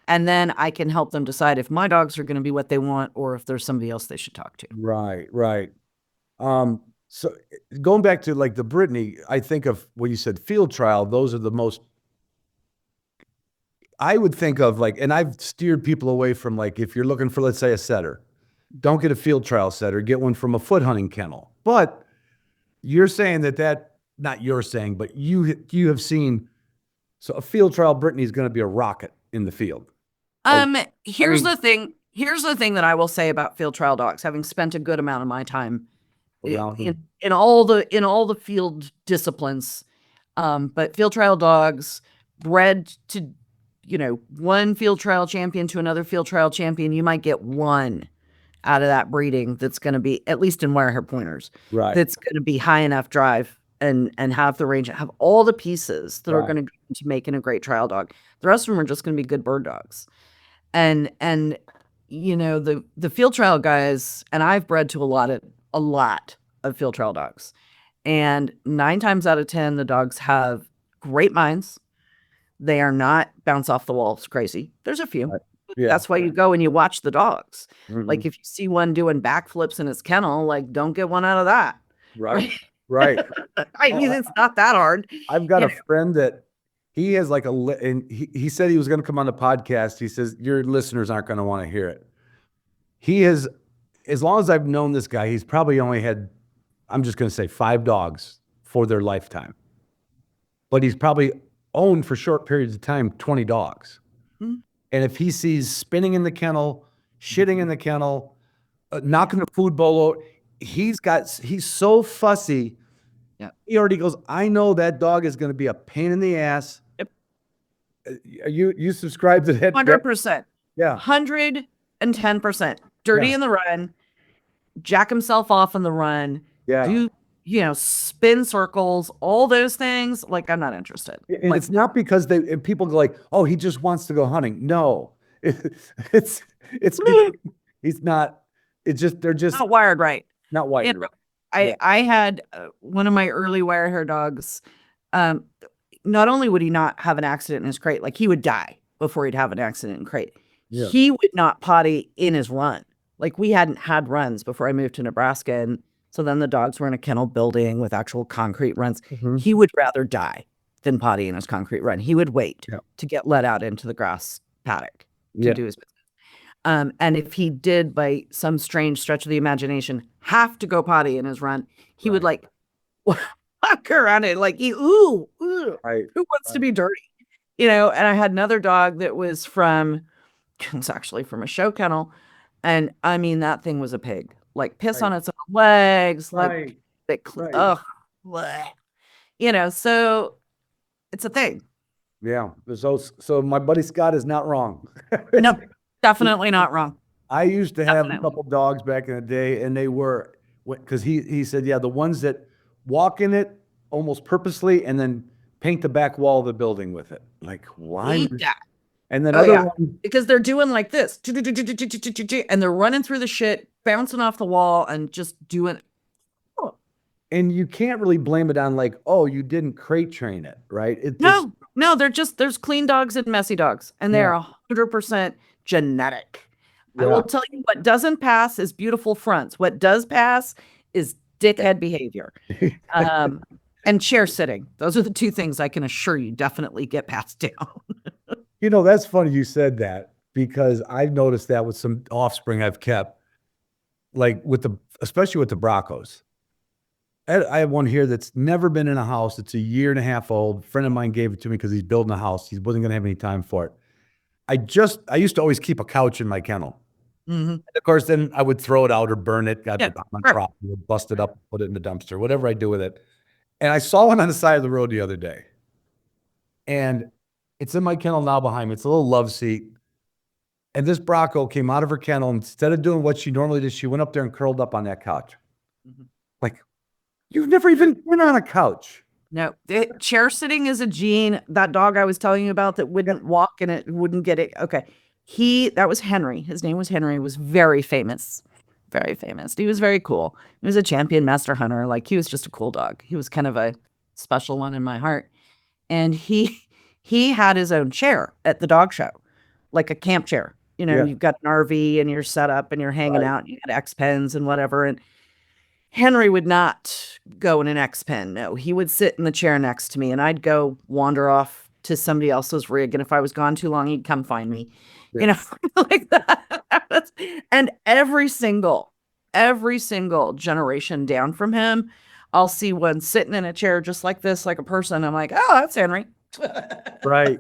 D: And then I can help them decide if my dogs are going to be what they want or if there's somebody else they should talk to.
C: Right. Right. So going back to like the Brittany, I think of when you said field trial, those are the most, I would think of like, and I've steered people away from like, if you're looking for, let's say, a setter, don't get a field trial setter, get one from a foot hunting kennel. But you're saying not you're saying, but you have seen, so a field trial Brittany is going to be a rocket in the field.
D: Here's the thing that I will say about field trial dogs, having spent a good amount of my time in all the field disciplines. But field trial dogs bred to, one field trial champion to another field trial champion, you might get one out of that breeding that's going to be, at least in Wirehair Pointers,
C: Right.
D: that's going to be high enough drive and have the range, have all the pieces that are going to go into making a great trial dog. The rest of them are just going to be good bird dogs. And the field trial guys, and I've bred to a lot of field trial dogs, and 9 times out of 10, the dogs have great minds. They are not bounce off the walls crazy. There's a few.
C: Right. Yeah.
D: That's why you go and you watch the dogs.
C: Mhm.
D: Like if you see one doing backflips in its kennel, like don't get one out of that.
C: Right. Right.
D: I mean, it's not that hard.
C: I've got a friend that he has like and he said he was going to come on the podcast. He says, your listeners aren't going to want to hear it. He has, as long as I've known this guy, he's probably only had, I'm just going to say 5 dogs for their lifetime. But he's probably owned for short periods of time 20 dogs.
D: Hmm.
C: And if he sees spinning in the kennel, shitting in the kennel, knocking the food bowl over, he's so fussy.
D: Yeah.
C: He already goes, I know that dog is going to be a pain in the ass.
D: Yep.
C: You subscribe to that?
D: 100%.
C: Yeah.
D: 110%. Dirty
C: Yeah.
D: in the run, jack himself off in the run,
C: Yeah.
D: do, spin circles, all those things. Like, I'm not interested.
C: And
D: Like,
C: it's not because and people go like, oh, he just wants to go hunting. No, it's because he's not. It's just they're just
D: not wired right.
C: not white.
D: You know, I had one of my early wire hair dogs. Not only would he not have an accident in his crate, like he would die before he'd have an accident in crate.
C: Yeah.
D: He would not potty in his run. Like we hadn't had runs before I moved to Nebraska. And so then the dogs were in a kennel building with actual concrete runs.
C: Mhm.
D: He would rather die than potty in his concrete run. He would wait
C: Yeah.
D: to get let out into the grass paddock to
C: Yeah.
D: do his business. And if he did, by some strange stretch of the imagination, have to go potty in his run, he would like walk around it like, ooh,
C: Right.
D: who wants to be dirty? And I had another dog that was it's actually from a show kennel. And I mean, that thing was a pig, like piss on its own legs, like,
C: Right.
D: ugh, bleh. So it's a thing.
C: Yeah. So my buddy Scott is not wrong.
D: No, definitely not wrong.
C: I used to have a
D: Definitely.
C: couple dogs back in the day, and they were because he said, yeah, the ones that walk in it almost purposely and then paint the back wall of the building with it. Like, why?
D: Hate that.
C: And then
D: Oh,
C: other
D: yeah.
C: ones,
D: Because they're doing like this, and they're running through the shit, bouncing off the wall, and just doing.
C: and you can't really blame it on like, oh, you didn't crate train it, right?
D: No, there's clean dogs and messy dogs, and they're 100% genetic. I
C: Yeah.
D: will tell you, what doesn't pass is beautiful fronts. What does pass is dickhead behavior. And chair sitting. Those are the two things I can assure you definitely get passed down.
C: That's funny you said that because I've noticed that with some offspring I've kept, like especially with the Broncos. I have one here that's never been in a house. It's a year and a half old. A friend of mine gave it to me because he's building a house. He wasn't going to have any time for it. I used to always keep a couch in my kennel.
D: Mm-hmm.
C: And of course, then I would throw it out or burn it. Got
D: Yeah,
C: it on
D: sure.
C: property, would bust it up, put it in the dumpster, whatever I do with it. And I saw one on the side of the road the other day. And it's in my kennel now behind me. It's a little love seat. And this Bronco came out of her kennel. And instead of doing what she normally did, she went up there and curled up on that couch.
D: Mhm.
C: Like, you've never even been on a couch.
D: No, chair sitting is a gene. That dog I was telling you about that wouldn't walk and it wouldn't get it. Okay. That was Henry. His name was Henry. Was very famous. Very famous. He was very cool. He was a champion master hunter. Like, he was just a cool dog. He was kind of a special one in my heart. And he had his own chair at the dog show, like a camp chair.
C: Yeah.
D: You've got an RV and you're set up and you're hanging out. You got X pens and whatever. And Henry would not go in an X pen. No, he would sit in the chair next to me, and I'd go wander off to somebody else's rig. And if I was gone too long, he'd come find me, like that. And every single generation down from him, I'll see one sitting in a chair just like this, like a person. I'm like, oh, that's Henry.
C: Right.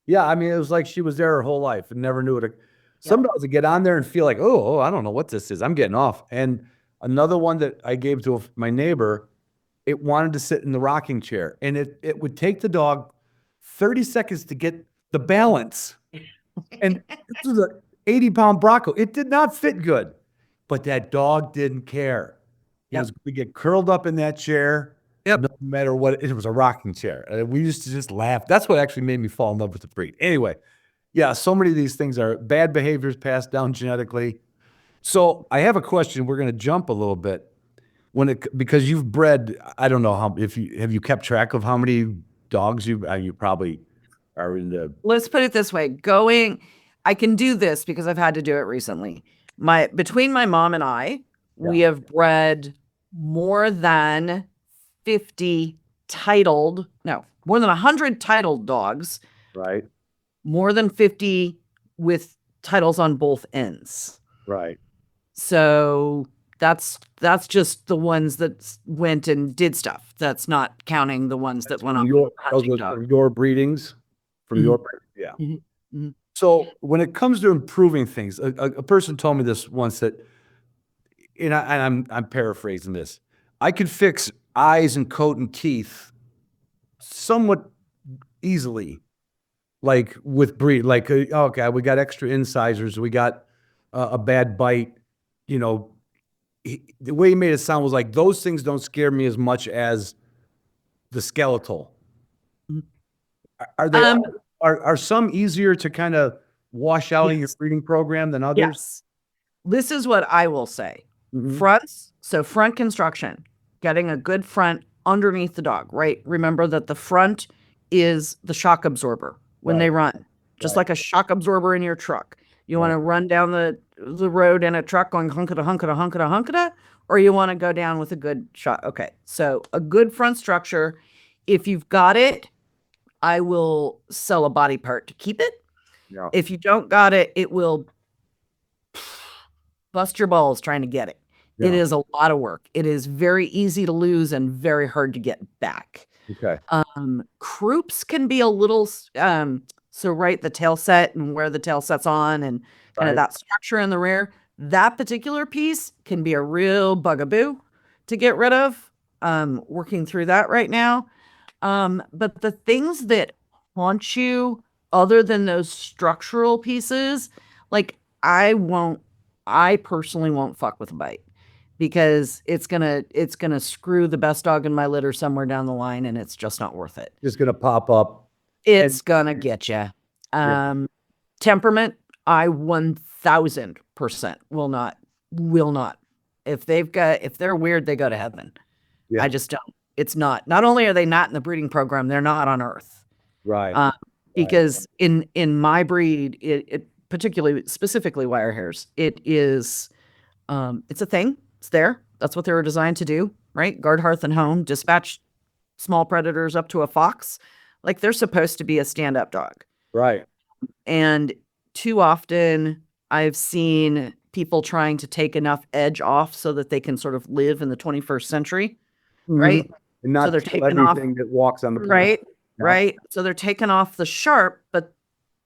C: Yeah. I mean, it was like she was there her whole life and never knew it. Some dogs would get on there and feel like, oh, I don't know what this is. I'm getting off. And another one that I gave to my neighbor, it wanted to sit in the rocking chair, and it would take the dog 30 seconds to get the balance. And this was an 80-pound Bronco. It did not fit good, but that dog didn't care. It was going to get curled up in that chair. No matter what, it was a rocking chair. And we used to just laugh. That's what actually made me fall in love with the breed. Anyway, yeah, so many of these things are bad behaviors passed down genetically. So I have a question. We're going to jump a little bit because you've bred. I don't know have you kept track of how many dogs you probably are in the.
D: Let's put it this way. I can do this because I've had to do it recently. Between my mom and I, we have bred more than 100 titled dogs.
C: Right.
D: More than 50 with titles on both ends.
C: Right.
D: So that's just the ones that went and did stuff. That's not counting the ones that went on.
C: From your breedings, from your yeah.
D: Mm-hmm.
C: So when it comes to improving things, a person told me this once that I'm paraphrasing this. I could fix eyes and coat and teeth somewhat easily, like with breed. Like, okay, we got extra incisors, we got a bad bite. You know, the way he made it sound was like those things don't scare me as much as the skeletal. Are they?
D: Um,
C: Are some easier to kind of wash out in your
D: Yes.
C: breeding program than others?
D: Yes. This is what I will say.
C: Mhm.
D: Fronts, so front construction, getting a good front underneath the dog, right? Remember that the front is the shock absorber when they run, just
C: Right.
D: like a shock absorber in your truck. You
C: Right.
D: want to run down the road in a truck going hunkada, hunkada, hunkada, hunkada, or you want to go down with a good shot. Okay. So a good front structure, if you've got it, I will sell a body part to keep it.
C: Yeah.
D: If you don't got it, it will bust your balls trying to get it. It
C: Yeah.
D: is a lot of work. It is very easy to lose and very hard to get back.
C: Okay.
D: Croups can be a little, so right, the tail set and where the tail set's on and kind
C: Right.
D: of that structure in the rear, that particular piece can be a real bugaboo to get rid of. Working through that right now. But the things that haunt you other than those structural pieces, like I personally won't fuck with a bite because it's gonna screw the best dog in my litter somewhere down the line and it's just not worth it.
C: Just gonna pop up.
D: It's gonna get you. Temperament, I 1000% will not. If they're weird, they go to heaven.
C: Yeah.
D: I just don't. It's not. Not only are they not in the breeding program, they're not on Earth.
C: Right.
D: Because in my breed, it particularly specifically wire hairs, it is it's a thing. It's there. That's what they were designed to do, right? Guard hearth and home, dispatch small predators up to a fox. Like they're supposed to be a stand-up dog.
C: Right.
D: And too often I've seen people trying to take enough edge off so that they can sort of live in the 21st century, right?
C: And not
D: they're
C: kill
D: taking off-
C: everything that walks on the planet.
D: Right,
C: Yeah.
D: right. So they're taking off the sharp,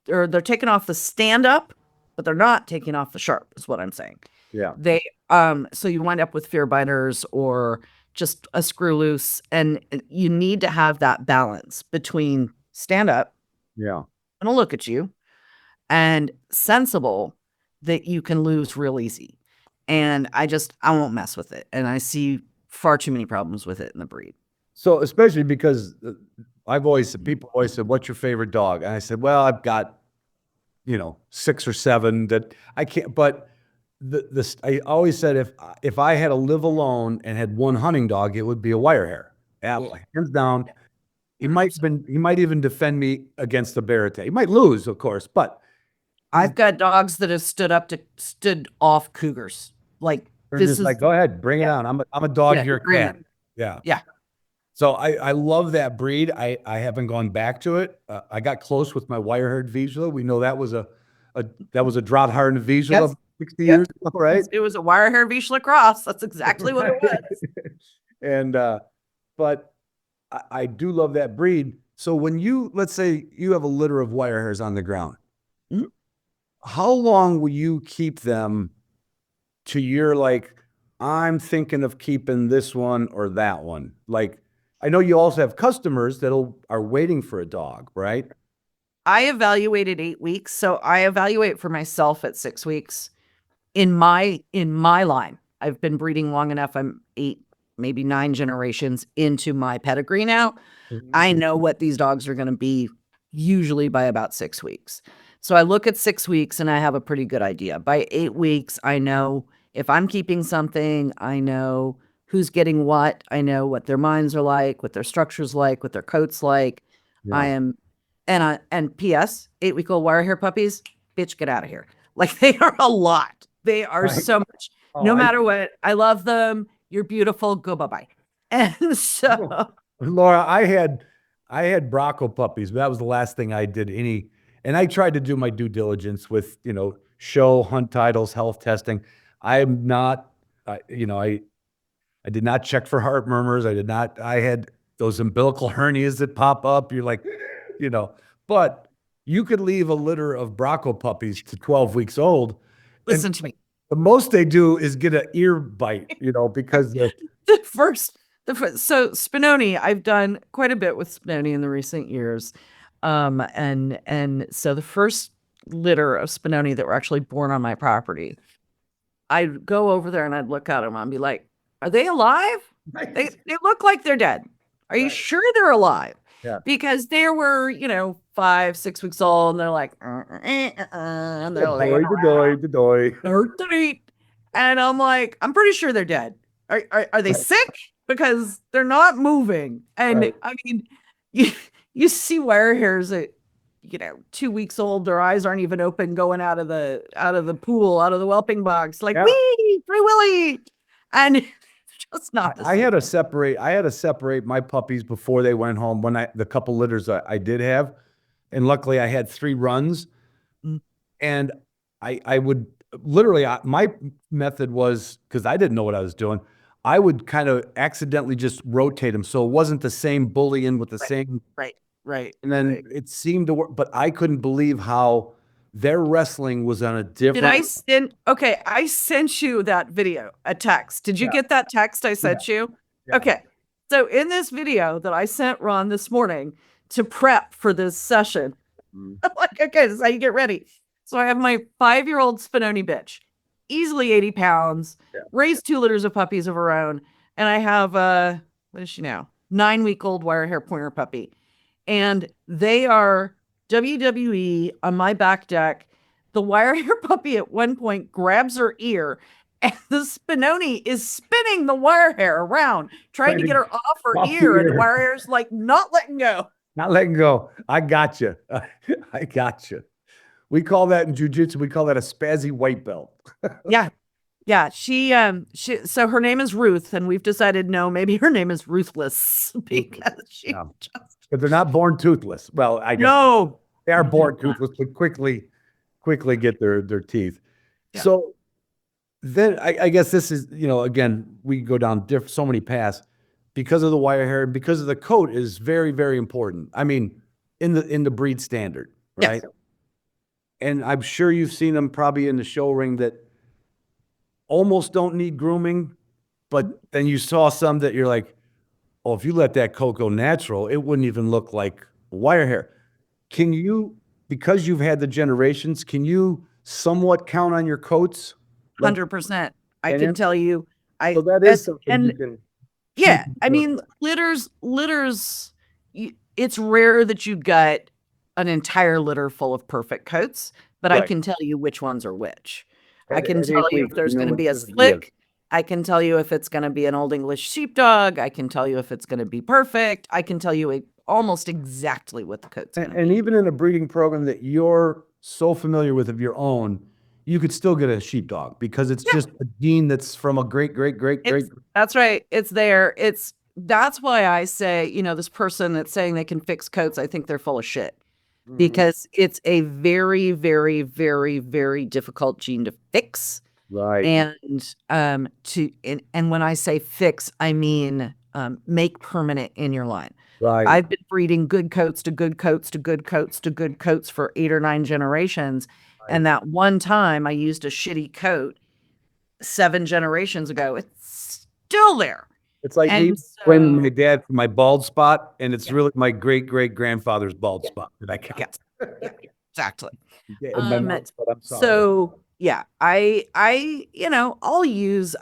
D: or they're taking off the stand up, but they're not taking off the sharp, is what I'm saying.
C: Yeah.
D: So you wind up with fear biters or just a screw loose, and you need to have that balance between stand up
C: Yeah.
D: and a look at you and sensible that you can lose real easy. And I won't mess with it. And I see far too many problems with it in the breed.
C: So especially because people always said, "What's your favorite dog?" And I said, "Well, I've got, 6 or 7 that I can't." But I always said if I had to live alone and had one hunting dog, it would be a wire hair. Hands down. He might even defend me against the Barrette. He might lose, of course, but
D: I've got dogs that have stood off cougars. Like
C: they're
D: this
C: just
D: is
C: like, go ahead, bring it on. I'm a dog,
D: Yeah,
C: you're a
D: bring it.
C: cat. Yeah.
D: Yeah.
C: So I love that breed. I haven't gone back to it. I got close with my wire-haired Vizsla. We know that was a drought hardened Vizsla
D: Yes.
C: 60 years ago, right?
D: It was a wire hair Vizsla cross. That's exactly what it was.
C: And but I do love that breed. So when let's say you have a litter of wire hairs on the ground,
D: Mhm.
C: how long will you keep them to your like, I'm thinking of keeping this one or that one? Like, I know you also have customers are waiting for a dog, right?
D: I evaluated 8 weeks, so I evaluate for myself at 6 weeks. In my line, I've been breeding long enough. I'm 8, maybe 9 generations into my pedigree now. I know what these dogs are going to be usually by about 6 weeks. So I look at 6 weeks and I have a pretty good idea. By 8 weeks, I know if I'm keeping something, I know who's getting what. I know what their minds are like, what their structure's like, what their coat's like.
C: Yeah.
D: And P.S. 8-week-old wire hair puppies, bitch, get out of here. Like they are a lot. They are
C: Right.
D: so much.
C: Oh,
D: No matter what, I love them. You're beautiful. Go bye-bye. And so
C: Laura, I had Bronco puppies, but that was the last thing I did and I tried to do my due diligence with, show, hunt titles, health testing. I'm not, I did not check for heart murmurs. I had those umbilical hernias that pop up. You're like, but you could leave a litter of Bronco puppies to 12 weeks old.
D: listen to me.
C: the most they do is get an ear bite, because
D: the first, so Spinoni, I've done quite a bit with Spinoni in the recent years. And so the first litter of Spinoni that were actually born on my property, I'd go over there and I'd look at them and be like, are they alive? They look like they're dead. Are you sure they're alive?
C: Yeah.
D: Because they were, 5, 6 weeks old, and they're like, and they're like, and I'm like, I'm pretty sure they're dead. Are they sick? Because they're not moving. And
C: Right.
D: I mean, you see wire hairs at 2 weeks old, their eyes aren't even open, going out of the pool, out of the whelping box, like,
C: Yeah.
D: wee, Free Willy. And it's just not the
C: I
D: same.
C: had to separate my puppies before they went home when the couple litters I did have. And luckily I had 3 runs.
D: Mm.
C: And I would literally, my method was, because I didn't know what I was doing, I would kind of accidentally just rotate them. So it wasn't the same bully in with the same.
D: Right.
C: And then it seemed to work, but I couldn't believe how their wrestling was on a different.
D: I sent you that video, a text. Did you
C: Yeah.
D: get that text I sent you?
C: Yeah.
D: Okay. So in this video that I sent Ron this morning to prep for this session, I'm like, okay, this is how you get ready. So I have my 5-year-old Spinoni bitch, easily 80 pounds, raised 2 litters of puppies of her own. And I have, what is she now? 9-week-old Wirehair Pointer puppy. And they are WWE on my back deck. The Wirehair puppy at one point grabs her ear, and the Spinoni is spinning the Wirehair around, trying to get her off her ear. And the Wirehair's like, not letting go.
C: Not letting go. I got you. I got you. We call that in jujitsu, we call that a spazzy white belt.
D: Yeah. So her name is Ruth, and we've decided, no, maybe her name is Ruthless, because she
C: But they're not born toothless. Well, I guess
D: no,
C: they are born toothless, but quickly get their teeth.
D: Yeah.
C: So then I guess this is, again, we go down so many paths because of the wire hair, because of the coat is very, very important. I mean, in the breed standard, right?
D: Yes.
C: And I'm sure you've seen them probably in the show ring that almost don't need grooming, but then you saw some that you're like, oh, if you let that coat go natural, it wouldn't even look like wire hair. Can you, because you've had the generations, can you somewhat count on your coats?
D: 100%. I can tell you.
C: So that is something you can.
D: Yeah, I mean, litters, it's rare that you get an entire litter full of perfect coats, but I
C: Right.
D: can tell you which ones are which. I
C: At
D: can
C: 8
D: tell you
C: weeks,
D: if there's
C: you know
D: going to
C: what
D: be a
C: this is.
D: slick. I can tell you if it's going to be an Old English sheepdog. I can tell you if it's going to be perfect. I can tell you almost exactly what the coat's going to be.
C: And even in a breeding program that you're so familiar with of your own, you could still get a sheepdog because it's just a gene that's from a great.
D: That's right. It's there. That's why I say, this person that's saying they can fix coats, I think they're full of shit. Because it's a very, very, very, very difficult gene to fix.
C: Right.
D: And and when I say fix, I mean make permanent in your line.
C: Right.
D: I've been breeding good coats to good coats to good coats to good coats for 8 or 9 generations.
C: Right.
D: And that one time I used a shitty coat 7 generations ago, it's still there.
C: It's like
D: And
C: me blaming my dad for my bald spot, and it's really my great-great-grandfather's bald spot that I got.
D: Yeah, exactly.
C: Yeah, and my mom's, but I'm sorry.
D: So yeah, I'll use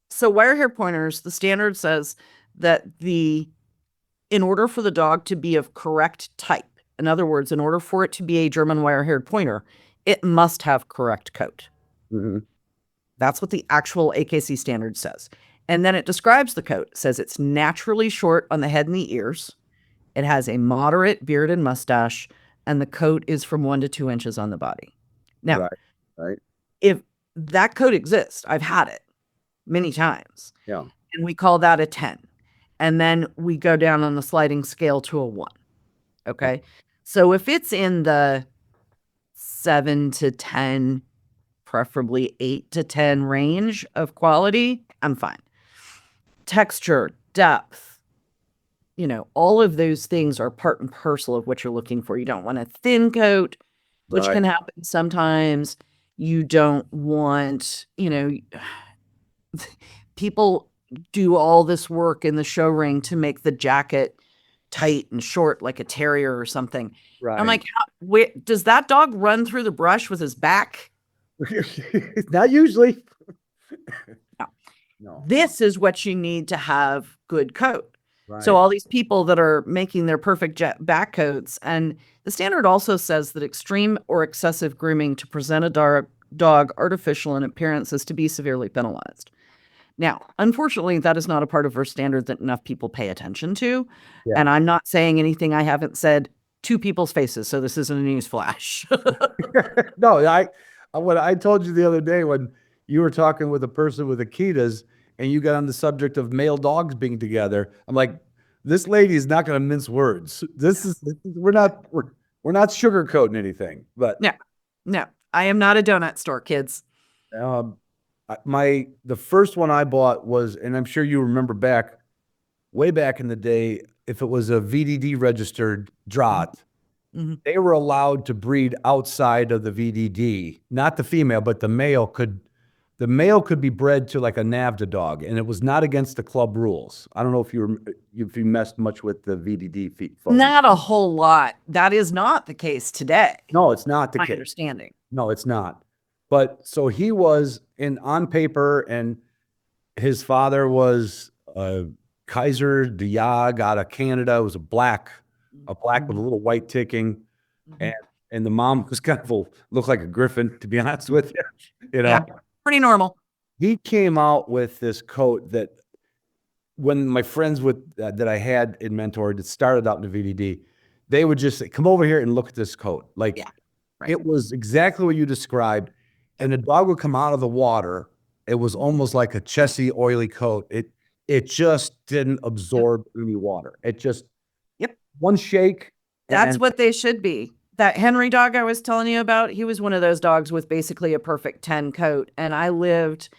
D: so Wirehair Pointers, the standard says that in order for the dog to be of correct type, in other words, in order for it to be a German Wirehair Pointer, it must have correct coat.
C: Mm-hmm.
D: That's what the actual AKC standard says. And then it describes the coat. It says it's naturally short on the head and the ears. It has a moderate beard and mustache, and the coat is from 1 to 2 inches on the body. Now,
C: Right.
D: if that coat exists, I've had it many times.
C: Yeah.
D: And we call that a 10. And then we go down on the sliding scale to a 1. Okay. So if it's in the 7 to 10, preferably 8 to 10 range of quality, I'm fine. Texture, depth, all of those things are part and parcel of what you're looking for. You don't want a thin coat, which can happen sometimes. You don't want, people do all this work in the show ring to make the jacket tight and short like a terrier or something.
C: Right.
D: I'm like, wait, does that dog run through the brush with his back?
C: Not usually.
D: No.
C: No.
D: This is what you need to have good coat.
C: Right.
D: So all these people that are making their perfect back coats, and the standard also says that extreme or excessive grooming to present a dog artificial in appearance is to be severely penalized. Now, unfortunately, that is not a part of our standard that enough people pay attention to.
C: Yeah.
D: And I'm not saying anything I haven't said to people's faces, so this isn't a news flash.
C: No, what I told you the other day when you were talking with a person with Akitas and you got on the subject of male dogs being together, I'm like, this lady is not going to mince words. We're not sugarcoating anything. But
D: No, I am not a donut store, kids.
C: The first one I bought was, and I'm sure you remember way back in the day, if it was a VDD registered draught, they were allowed to breed outside of the VDD, not the female, but the male could be bred to like a NAVDA dog, and it was not against the club rules. I don't know if you messed much with the VDD folks.
D: Not a whole lot. That is not the case today.
C: No, it's not the
D: My
C: case.
D: understanding.
C: No, it's not. But so he was on paper, and his father was Kaiser de Jagd out of Canada. It was a black with a little white ticking, and the mom was kind of looked like a griffin, to be honest with you.
D: Yeah, pretty normal.
C: He came out with this coat that when my friends that I had in Mentor that started out in the VDD, they would just say, "Come over here and look at this coat." Like, it was exactly what you described. And the dog would come out of the water. It was almost like a chessy, oily coat. It just didn't absorb any water. It just one shake.
D: That's what they should be. That Henry dog I was telling you about, he was one of those dogs with basically a perfect 10 coat. And I lived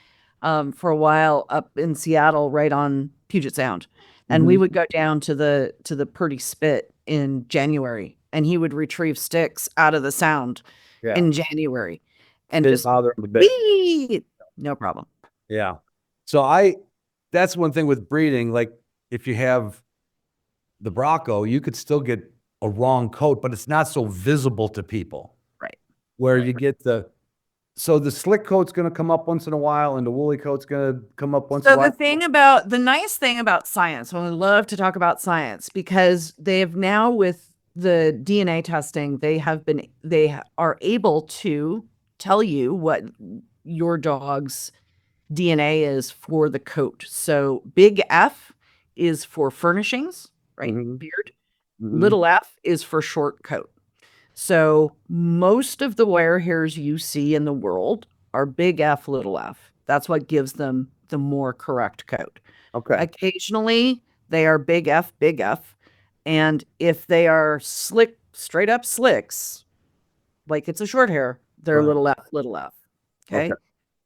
D: for a while up in Seattle, right on Puget Sound. And we would go down to the Purdy Spit in January, and he would retrieve sticks out of the sound in January. And
C: Didn't
D: just
C: bother him a bit.
D: No problem.
C: Yeah. So that's one thing with breeding. Like, if you have the Bronco, you could still get a wrong coat, but it's not so visible to people.
D: Right.
C: Where you get the slick coat's going to come up once in a while, and the woolly coat's going to come up once in a while.
D: So the nice thing about science, and we love to talk about science, because they have now, with the DNA testing, they are able to tell you what your dog's DNA is for the coat. So big F is for furnishings, right? Beard. Little f is for short coat. So most of the wire hairs you see in the world are big F, little f. That's what gives them the more correct coat.
C: Okay.
D: Occasionally they are big F, big F. And if they are slick, straight up slicks, like it's a short hair, they're little f, little f. Okay.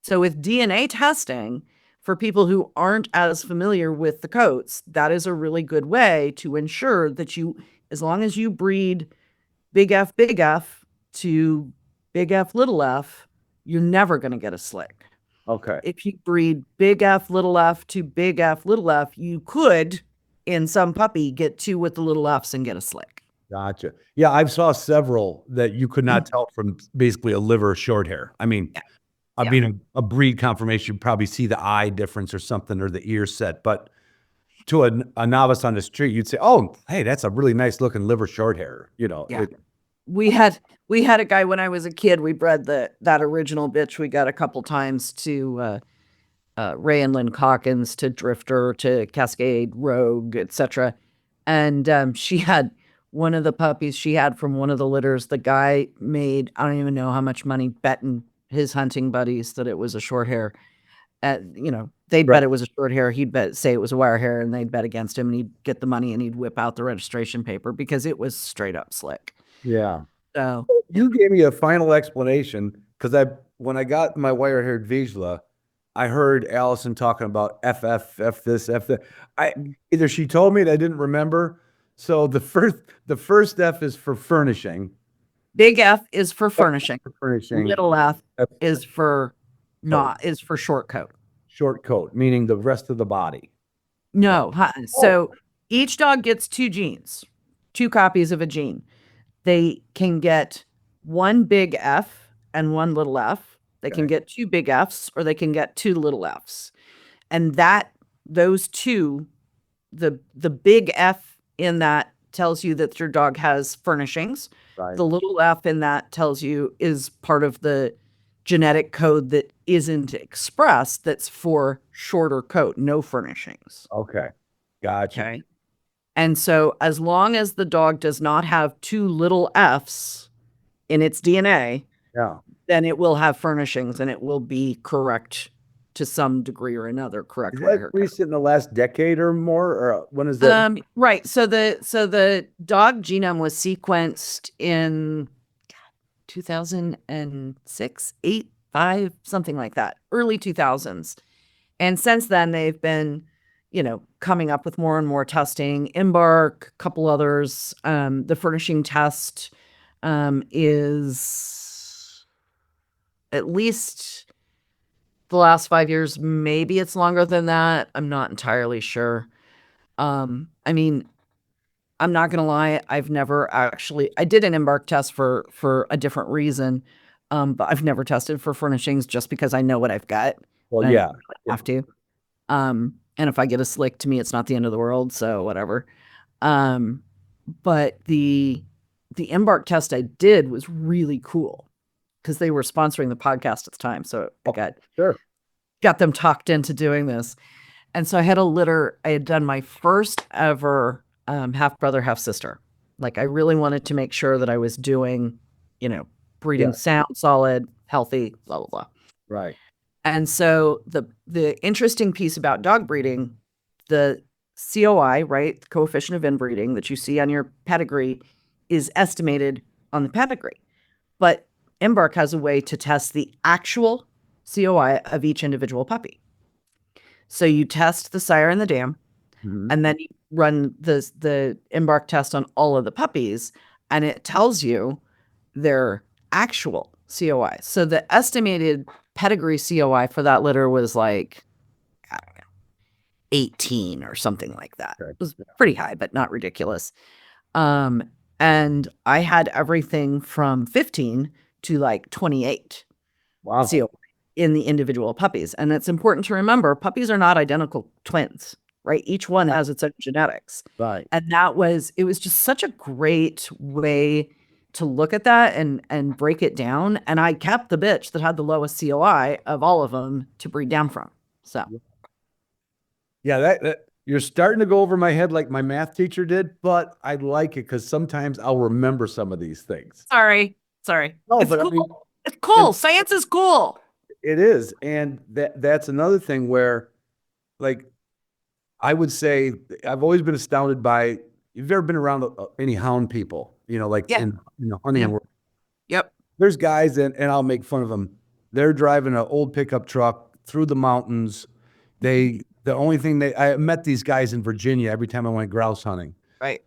D: So with DNA testing, for people who aren't as familiar with the coats, that is a really good way to ensure that as long as you breed big F to big F, little f, you're never going to get a slick.
C: Okay.
D: If you breed big F, little f to big F, little f, you could, in some puppy, get two with the little f's and get a slick.
C: Gotcha. Yeah, I saw several that you could not tell from basically a liver short hair. I mean, being a breed confirmation, you probably see the eye difference or something, or the ear set. But to a novice on the street, you'd say, "Oh, hey, that's a really nice looking liver short hair."
D: We had a guy when I was a kid. We bred that original bitch. We got a couple times to Ray and Lynn Calkins, to Drifter, to Cascade, Rogue, etc. And she had one of the puppies she had from one of the litters. The guy made, I don't even know how much money, betting his hunting buddies that it was a short hair. They'd bet it was a short hair. He'd say it was a wire hair, and they'd bet against him, and he'd get the money and he'd whip out the registration paper because it was straight up slick.
C: Yeah.
D: So
C: you gave me a final explanation, because when I got my wire-haired Vizsla, I heard Allison talking about F this, F that. Either she told me and I didn't remember. So the first F is for furnishing.
D: Big F is for furnishing.
C: Furnishing.
D: Little F
C: F-
D: is for short coat.
C: Short coat, meaning the rest of the body.
D: No, so each dog gets 2 genes, 2 copies of a gene. They can get one big F and one little f. They can get 2 big Fs or they can get 2 little f's. And those two, the big F in that tells you that your dog has furnishings.
C: Right.
D: The little f in that tells you is part of the genetic code that isn't expressed, that's for shorter coat, no furnishings.
C: Okay. Gotcha.
D: Okay. And so as long as the dog does not have 2 little f's in its DNA,
C: Yeah.
D: then it will have furnishings and it will be correct to some degree or another, correct
C: Is
D: wire
C: that
D: hair.
C: recent in the last decade or more, or when is that?
D: Right. So the dog genome was sequenced in 2006, 8, 5, something like that, early 2000s. And since then, they've been, coming up with more and more testing. Embark, a couple others. The furnishing test is at least the last 5 years. Maybe it's longer than that. I'm not entirely sure. I mean, I'm not gonna lie, I've never actually I did an Embark test for a different reason, but I've never tested for furnishings just because I know what I've got.
C: Well,
D: and I
C: yeah.
D: don't really have to. And if I get a slick, to me, it's not the end of the world, so whatever. But the Embark test I did was really cool because they were sponsoring the podcast at the time, so I
C: Sure.
D: got them talked into doing this. And so I had done my first ever half brother, half sister. Like I really wanted to make sure that I was doing, breeding sound, solid, healthy, blah, blah, blah.
C: Right.
D: And so the interesting piece about dog breeding, the COI, right, the coefficient of inbreeding that you see on your pedigree is estimated on the pedigree. But Embark has a way to test the actual COI of each individual puppy. So you test the sire and the dam, and then you run the Embark test on all of the puppies, and it tells you their actual COI. So the estimated pedigree COI for that litter was like, I don't know, 18 or something like that.
C: Okay.
D: It was pretty high, but not ridiculous. And I had everything from 15 to like 28
C: Wow.
D: COI in the individual puppies. And it's important to remember, puppies are not identical twins, right? Each one has its own genetics.
C: Right.
D: And it was just such a great way to look at that and break it down. And I kept the bitch that had the lowest COI of all of them to breed down from. So
C: Yeah, that you're starting to go over my head like my math teacher did, but I like it because sometimes I'll remember some of these things.
D: sorry.
C: No,
D: It's
C: but
D: cool.
C: I mean,
D: It's cool. Science is cool.
C: it is. And that's another thing where, like, I would say I've always been astounded by, you've ever been around any hound people, like
D: Yeah.
C: in, hunting
D: Yeah.
C: and work.
D: Yep.
C: There's guys, and I'll make fun of them. They're driving an old pickup truck through the mountains. The only thing I met these guys in Virginia every time I went grouse hunting.
D: Right.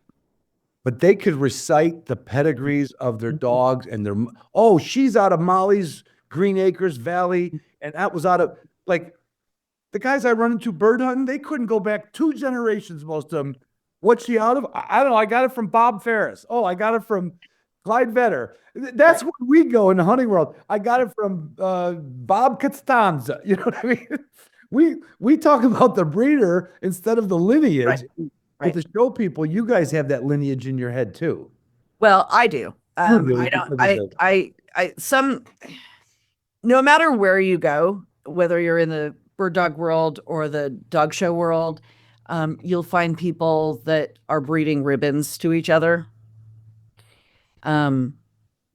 C: But they could recite the pedigrees of their dogs and she's out of Molly's Green Acres Valley, and that was out of, like, the guys I run into bird hunting, they couldn't go back 2 generations, most of them. What's she out of? I don't know. I got it from Bob Ferris. Oh, I got it from Clyde Vetter. That's where we go in the hunting world. I got it from Bob Costanza. You know what I mean? We talk about the breeder instead of the lineage.
D: Right.
C: But to show people, you guys have that lineage in your head too.
D: Well, I do.
C: Really?
D: No matter where you go, whether you're in the bird dog world or the dog show world, you'll find people that are breeding ribbons to each other. Guys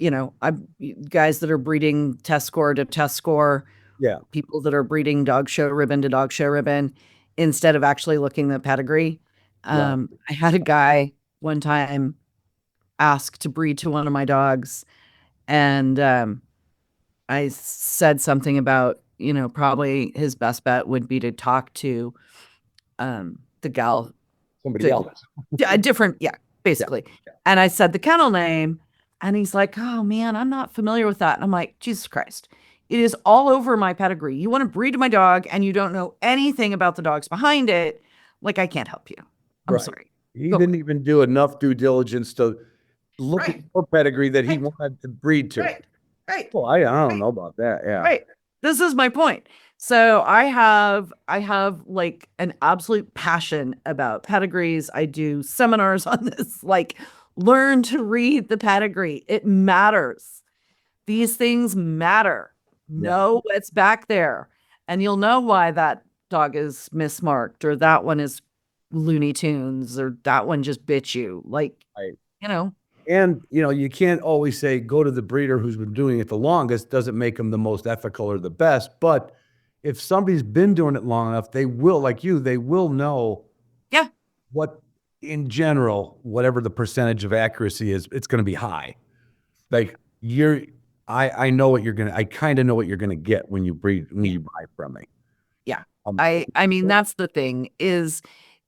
D: that are breeding test score to test score.
C: Yeah.
D: People that are breeding dog show ribbon to dog show ribbon instead of actually looking at the pedigree. I had a guy one time ask to breed to one of my dogs, and I said something about, probably his best bet would be to talk to the gal.
C: Somebody else.
D: Basically. Yeah. And I said the kennel name, And he's like, oh man, I'm not familiar with that. And I'm like, Jesus Christ, it is all over my pedigree. You want to breed my dog and you don't know anything about the dogs behind it. Like, I can't help you. I'm
C: Right.
D: sorry.
C: He
D: Go.
C: didn't even do enough due diligence to look at
D: Right.
C: your pedigree that he
D: Right.
C: wanted to breed to.
D: Right. Right.
C: Well, I don't
D: Right.
C: know about that. Yeah.
D: Right. This is my point. So I have like an absolute passion about pedigrees. I do seminars on this, like learn to read the pedigree. It matters. These things matter.
C: Yeah.
D: Know what's back there. And you'll know why that dog is mismarked or that one is Looney Tunes or that one just bit you. Like,
C: Right.
D: you know,
C: And, you can't always say go to the breeder who's been doing it the longest, doesn't make them the most ethical or the best. But if somebody's been doing it long enough, they will, like you, they will know
D: yeah.
C: what, in general, whatever the percentage of accuracy is, it's going to be high. Like I know what I kind of know what you're going to get when you buy from me.
D: Yeah.
C: Um,
D: I mean, that's the thing is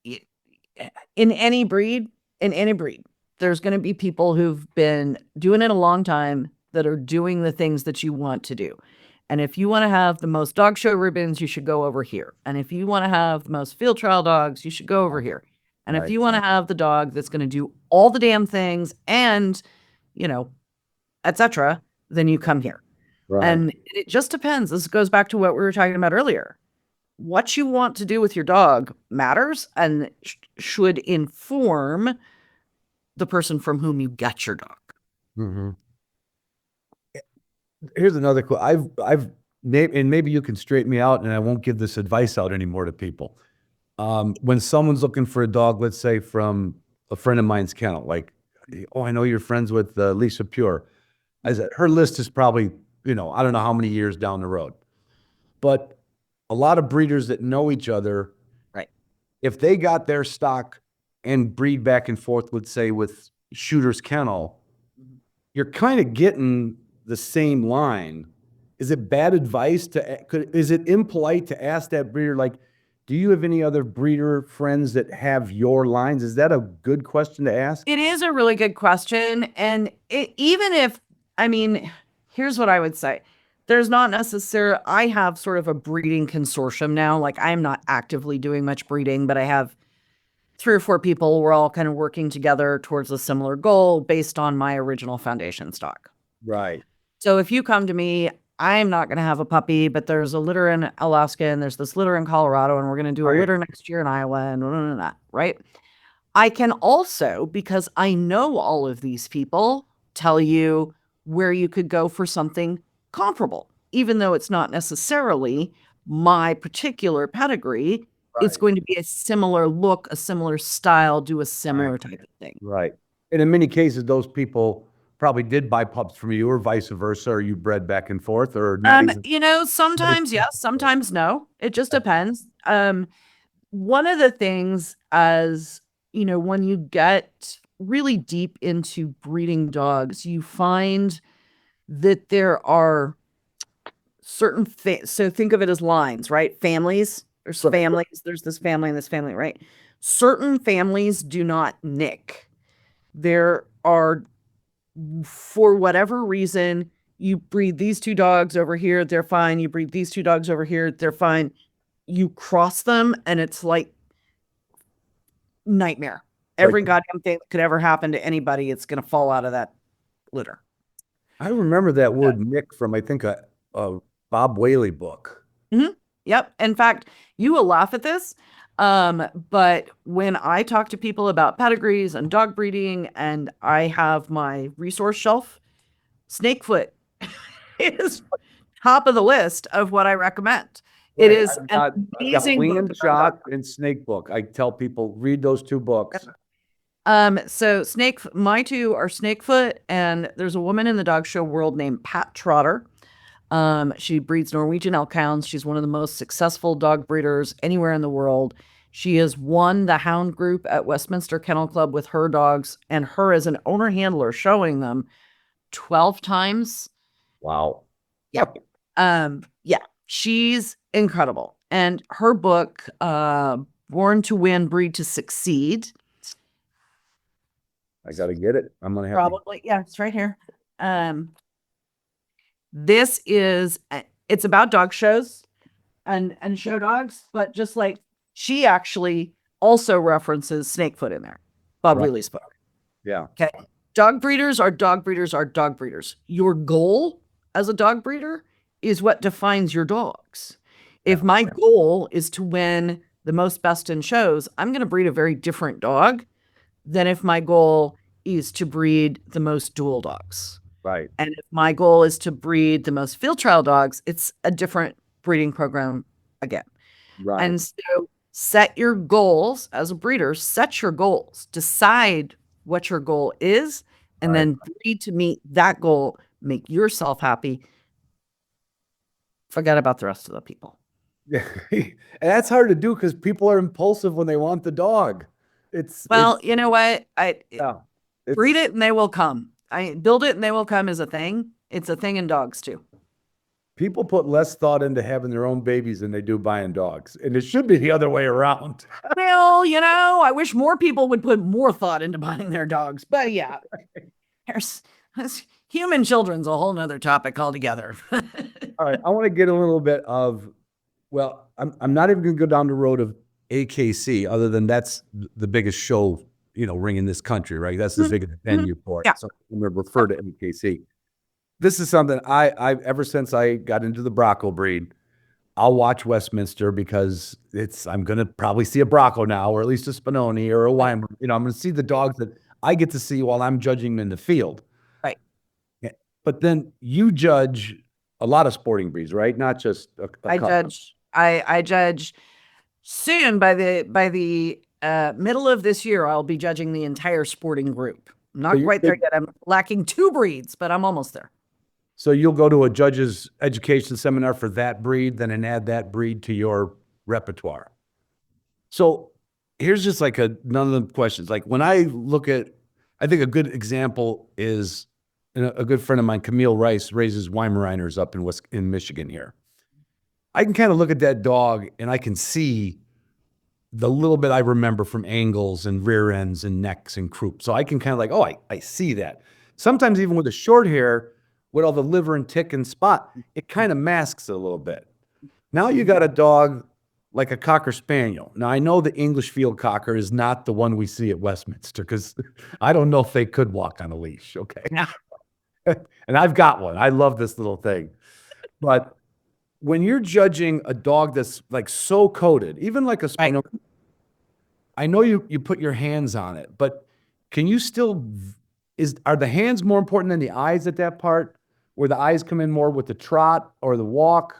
D: y- in any breed, there's going to be people who've been doing it a long time that are doing the things that you want to do. And if you want to have the most dog show ribbons, you should go over here. And if you want to have the most field trial dogs, you should go over here. And if
C: Right.
D: you want to have the dog that's going to do all the damn things and, etc., then you come here.
C: Right.
D: And it just depends. This goes back to what we were talking about earlier. What you want to do with your dog matters and should inform the person from whom you get your dog.
C: Mm-hmm. Here's another quote. And maybe you can straighten me out, and I won't give this advice out anymore to people. When someone's looking for a dog, let's say from a friend of mine's kennel, like, oh, I know you're friends with Lisa Pure. I said, her list is probably, I don't know how many years down the road. But a lot of breeders that know each other,
D: Right.
C: if they got their stock and breed back and forth, let's say with Shooter's Kennel, you're kind of getting the same line. Is it bad advice is it impolite to ask that breeder, like, do you have any other breeder friends that have your lines? Is that a good question to ask?
D: It is a really good question. And here's what I would say. There's not necessarily, I have sort of a breeding consortium now. Like, I'm not actively doing much breeding, but I have 3 or 4 people. We're all kind of working together towards a similar goal based on my original foundation stock.
C: Right.
D: So if you come to me, I'm not going to have a puppy, but there's a litter in Alaska and there's this litter in Colorado, and we're going to do a litter next year in Iowa and blah, blah, blah, blah, right? I can also, because I know all of these people, tell you where you could go for something comparable, even though it's not necessarily my particular pedigree. It's
C: Right.
D: going to be a similar look, a similar style, do a similar type of thing.
C: Right. And in many cases, those people probably did buy pups from you, or vice versa, or you bred back and forth, or
D: Sometimes yes, sometimes no. It just depends. One of the things, as when you get really deep into breeding dogs, you find that there are certain so think of it as lines, right? Families. There's families. There's this family and this family, right? Certain families do not nick. There are, for whatever reason, you breed these 2 dogs over here, they're fine. You breed these 2 dogs over here, they're fine. You cross them, and it's like nightmare. Every goddamn thing that could ever happen to anybody, it's going to fall out of that litter.
C: I remember that word Nick from, I think, a Bob Whaley book.
D: Mm-hmm. Yep. In fact, you will laugh at this. But when I talk to people about pedigrees and dog breeding, and I have my resource shelf, Snakefoot is top of the list of what I recommend. It is
C: I've got Wing and Shot and Snake Book. I tell people, read those 2 books.
D: So my 2 are Snakefoot, and there's a woman in the dog show world named Pat Trotter. She breeds Norwegian elk hounds. She's one of the most successful dog breeders anywhere in the world. She has won the hound group at Westminster Kennel Club with her dogs, and her as an owner handler showing them 12 times.
C: Wow.
D: Yep. Yeah, she's incredible. And her book, Born to Win, Breed to Succeed.
C: I got to get it. I'm going to have
D: Probably. Yeah, it's right here. This is, it's about dog shows and show dogs, but just like she actually also references Snakefoot in there. Bob
C: Right.
D: Wheely's book.
C: Yeah.
D: Okay. Dog breeders are dog breeders are dog breeders. Your goal as a dog breeder is what defines your dogs. If my goal is to win the most best in shows, I'm going to breed a very different dog than if my goal is to breed the most dual dogs.
C: Right.
D: And if my goal is to breed the most field trial dogs, it's a different breeding program again.
C: Right.
D: And so set your goals as a breeder, set your goals, decide what your goal is, and
C: Right.
D: then breed to meet that goal, make yourself happy. Forget about the rest of the people.
C: Yeah. And that's hard to do because people are impulsive when they want the dog.
D: Well, you know what?
C: Yeah.
D: Breed it and they will come. Build it and they will come is a thing. It's a thing in dogs too.
C: People put less thought into having their own babies than they do buying dogs. And it should be the other way around.
D: Well, I wish more people would put more thought into buying their dogs. But yeah, there's human children's a whole nother topic altogether.
C: All right. I want to get a little bit of, well, I'm not even going to go down the road of AKC, other than that's the biggest show, ring in this country, right? That's the biggest venue for it.
D: Yeah.
C: So I'm going to refer to AKC. This is something I ever since I got into the Brocco breed, I'll watch Westminster because I'm going to probably see a Brocco now, or at least a Spinoni or a Weimar. I'm going to see the dogs that I get to see while I'm judging them in the field.
D: Right.
C: Yeah. But then you judge a lot of sporting breeds, right? Not just a couple.
D: I judge soon by the middle of this year. I'll be judging the entire sporting group. I'm not quite there yet. I'm lacking 2 breeds, but I'm almost there.
C: So you'll go to a judge's education seminar for that breed, then and add that breed to your repertoire. So here's just like none of the questions. Like when I look at, I think a good example is a good friend of mine, Camille Rice, raises Weimaraners up in Michigan here. I can kind of look at that dog and I can see the little bit I remember from angles and rear ends and necks and croup. So I can kind of like, oh, I see that. Sometimes even with the short hair, with all the liver and tick and spot, it kind of masks it a little bit. Now you got a dog like a Cocker Spaniel. Now I know the English field Cocker is not the one we see at Westminster because I don't know if they could walk on a leash. Okay.
D: Yeah.
C: And I've got one. I love this little thing. But when you're judging a dog that's like so coated, even like a Spaniel, I know you put your hands on it, but can you still, are the hands more important than the eyes at that part? Where the eyes come in more with the trot or the walk?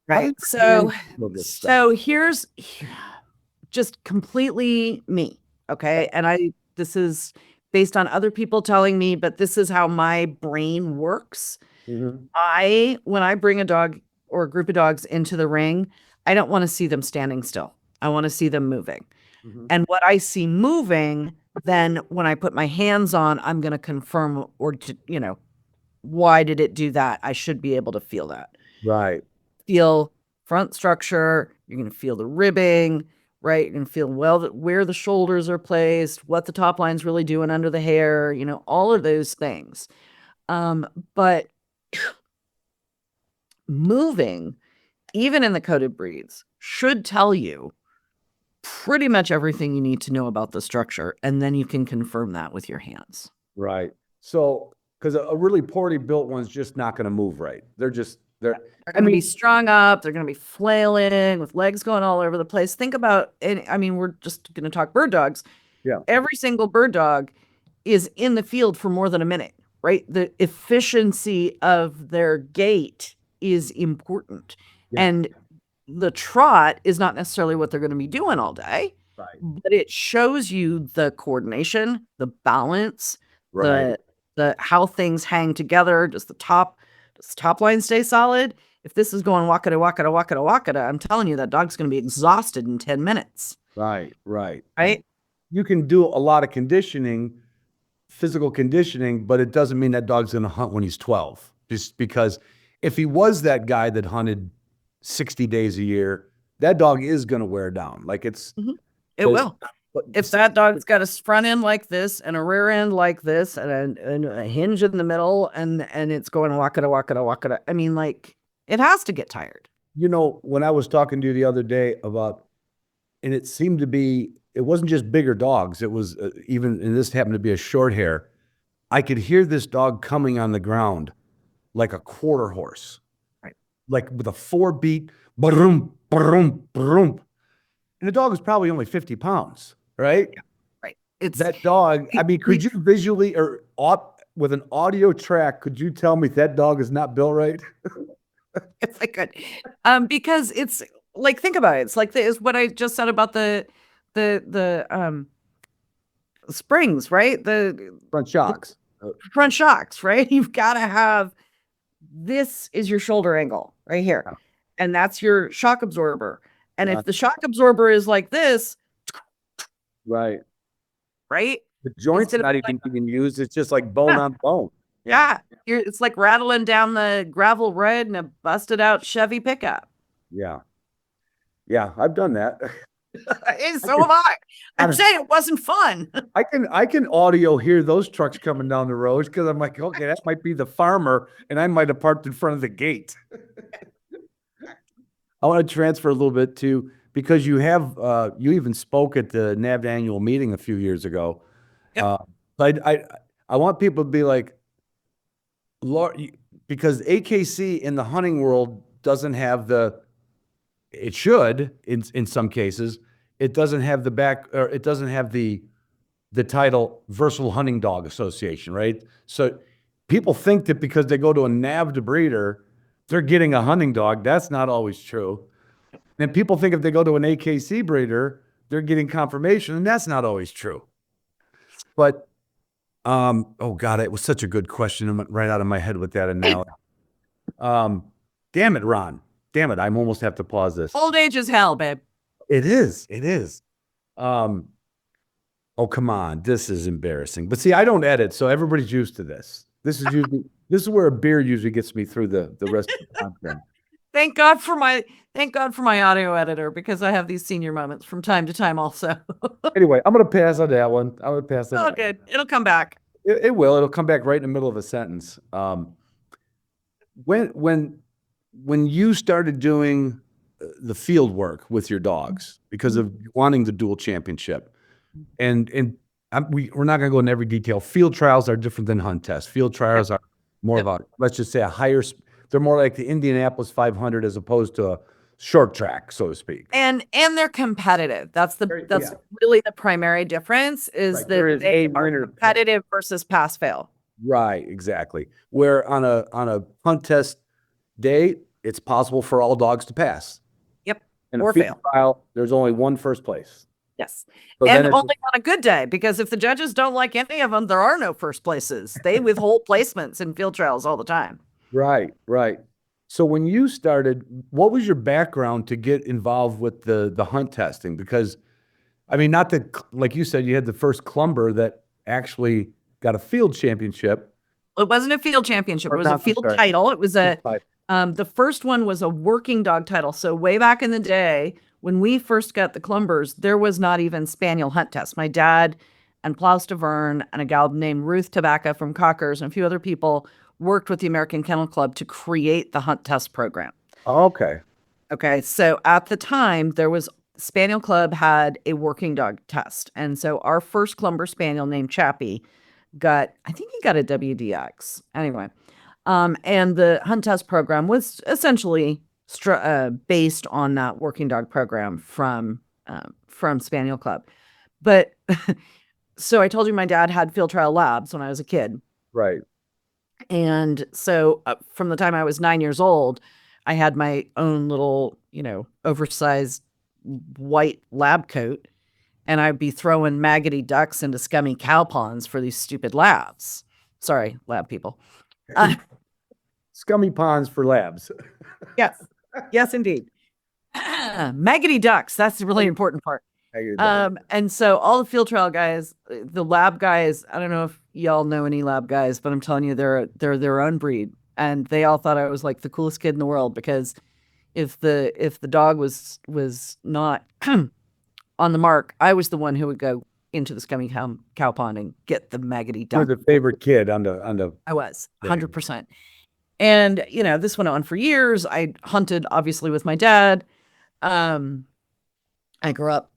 D: Right. So here's just completely me. Okay. And this is based on other people telling me, but this is how my brain works.
C: Mm-hmm.
D: When I bring a dog or a group of dogs into the ring, I don't want to see them standing still. I want to see them moving.
C: Mm-hmm.
D: And what I see moving, then when I put my hands on, I'm going to confirm why did it do that? I should be able to feel that.
C: Right.
D: Feel front structure. You're going to feel the ribbing, right? You're going to feel where the shoulders are placed, what the top line's really doing under the hair, all of those things. But moving, even in the coated breeds, should tell you pretty much everything you need to know about the structure. And then you can confirm that with your hands.
C: Right. So, because a really poorly built one's just not going to move right. They're going to
D: be strung up. They're going to be flailing with legs going all over the place. Think about it. I mean, we're just going to talk bird dogs.
C: Yeah.
D: Every single bird dog is in the field for more than a minute, right? The efficiency of their gait is important.
C: Yeah.
D: And the trot is not necessarily what they're going to be doing all day,
C: right.
D: But it shows you the coordination, the balance,
C: right.
D: the how things hang together. Does the top line stay solid? If this is going wakata, wakata, wakata, wakata, I'm telling you that dog's going to be exhausted in 10 minutes.
C: Right.
D: You
C: can do a lot of conditioning, physical conditioning, but it doesn't mean that dog's going to hunt when he's 12. Just because if he was that guy that hunted 60 days a year, that dog is going to wear down. Like
D: it will. If that dog's got a front end like this and a rear end like this and a hinge in the middle and it's going wakata, I mean, like, it has to get tired.
C: You know, when I was talking to you the other day about, and it seemed to be, it wasn't just bigger dogs. It was even, and this happened to be a short hair. I could hear this dog coming on the ground like a quarter horse,
D: Right.
C: like with a 4-beat, boom, boom, boom. And the dog was probably only 50 pounds, right?
D: Yeah. Right. It's
C: That dog, I mean, could you visually or with an audio track, could you tell me that dog is not built right?
D: if I could, because it's like, think about it. It's like is what I just said about the springs, right? The
C: Front shocks.
D: front shocks, right? You've got to have, this is your shoulder angle right here.
C: Yeah.
D: And that's your shock absorber. And if the shock absorber is like this,
C: Right.
D: right?
C: The joint's
D: Instead of
C: not even being used. It's just like bone on bone.
D: Yeah. It's like rattling down the gravel road in a busted out Chevy pickup.
C: Yeah. Yeah, I've done that.
D: So have I. I'm saying it wasn't fun.
C: I can audio hear those trucks coming down the road because I'm like, okay, that might be the farmer, and I might have parked in front of the gate. I want to transfer a little bit to, because you have you even spoke at the NAVD annual meeting a few years ago.
D: Yep.
C: I want people to be like, because AKC in the hunting world doesn't have it should in some cases, it doesn't have it doesn't have the title Versatile Hunting Dog Association, right? So people think that because they go to a NAVD breeder, they're getting a hunting dog. That's not always true. And people think if they go to an AKC breeder, they're getting confirmation, and that's not always true. But, oh God, it was such a good question. It went right out of my head with that analogy. Damn it, Ron. Damn it, I almost have to pause this.
D: Old age is hell, babe.
C: It is. It is. Oh, come on. This is embarrassing. But see, I don't edit, so everybody's used to this. This is where a beer usually gets me through the rest of the content.
D: Thank God for my audio editor, because I have these senior moments from time to time also.
C: Anyway, I'm going to pass on that one. I'm going to pass that
D: Oh,
C: on.
D: good. It'll come back.
C: It will. It'll come back right in the middle of a sentence. When you started doing the field work with your dogs because of wanting the dual championship, and we're not going to go into every detail. Field trials are different than hunt tests. Field trials are more of a, let's just say, they're more like the Indianapolis 500 as opposed to a short track, so to speak.
D: And they're competitive. That's really the primary difference, is
C: Right. There
D: that
C: is
D: they
C: a
D: are
C: winner.
D: competitive versus pass fail.
C: Right, exactly. Where on a hunt test day, it's possible for all dogs to pass.
D: Yep.
C: In
D: Or
C: a field
D: fail.
C: trial, there's only one first place.
D: Yes.
C: So then
D: And
C: it's
D: only on a good day, because if the judges don't like any of them, there are no first places. They withhold placements in field trials all the time.
C: right, right. So when you started, what was your background to get involved with the hunt testing? Because, I mean, not that, like you said, you had the first clumber that actually got a field championship.
D: It wasn't a field championship. It was a
C: I'm
D: field
C: sorry.
D: title. It was
C: Right.
D: the first one was a working dog title. So way back in the day, when we first got the clumbers, there was not even spaniel hunt tests. My dad and Plaus Verne and a gal named Ruth Tobacco from Cockers and a few other people worked with the American Kennel Club to create the hunt test program.
C: Okay.
D: Okay, so at the time, Spaniel Club had a working dog test. And so our first clumber spaniel named Chappie I think he got a WDX. Anyway, and the hunt test program was essentially based on that working dog program from Spaniel Club. But so I told you my dad had field trial labs when I was a kid.
C: Right.
D: And so from the time I was 9 years old, I had my own little, oversized white lab coat, and I'd be throwing maggoty ducks into scummy cow ponds for these stupid labs. Sorry, lab people.
C: Scummy ponds for labs.
D: Yes. Yes, indeed. Maggoty ducks. That's the really important part. And so all the field trial guys, the lab guys, I don't know if y'all know any lab guys, but I'm telling you, they're their own breed. And they all thought I was like the coolest kid in the world, because if the dog was not on the mark, I was the one who would go into the scummy cow pond and get the maggoty
C: You're
D: duck.
C: the favorite kid on the.
D: I was 100%. And, this went on for years. I hunted obviously with my dad. I grew up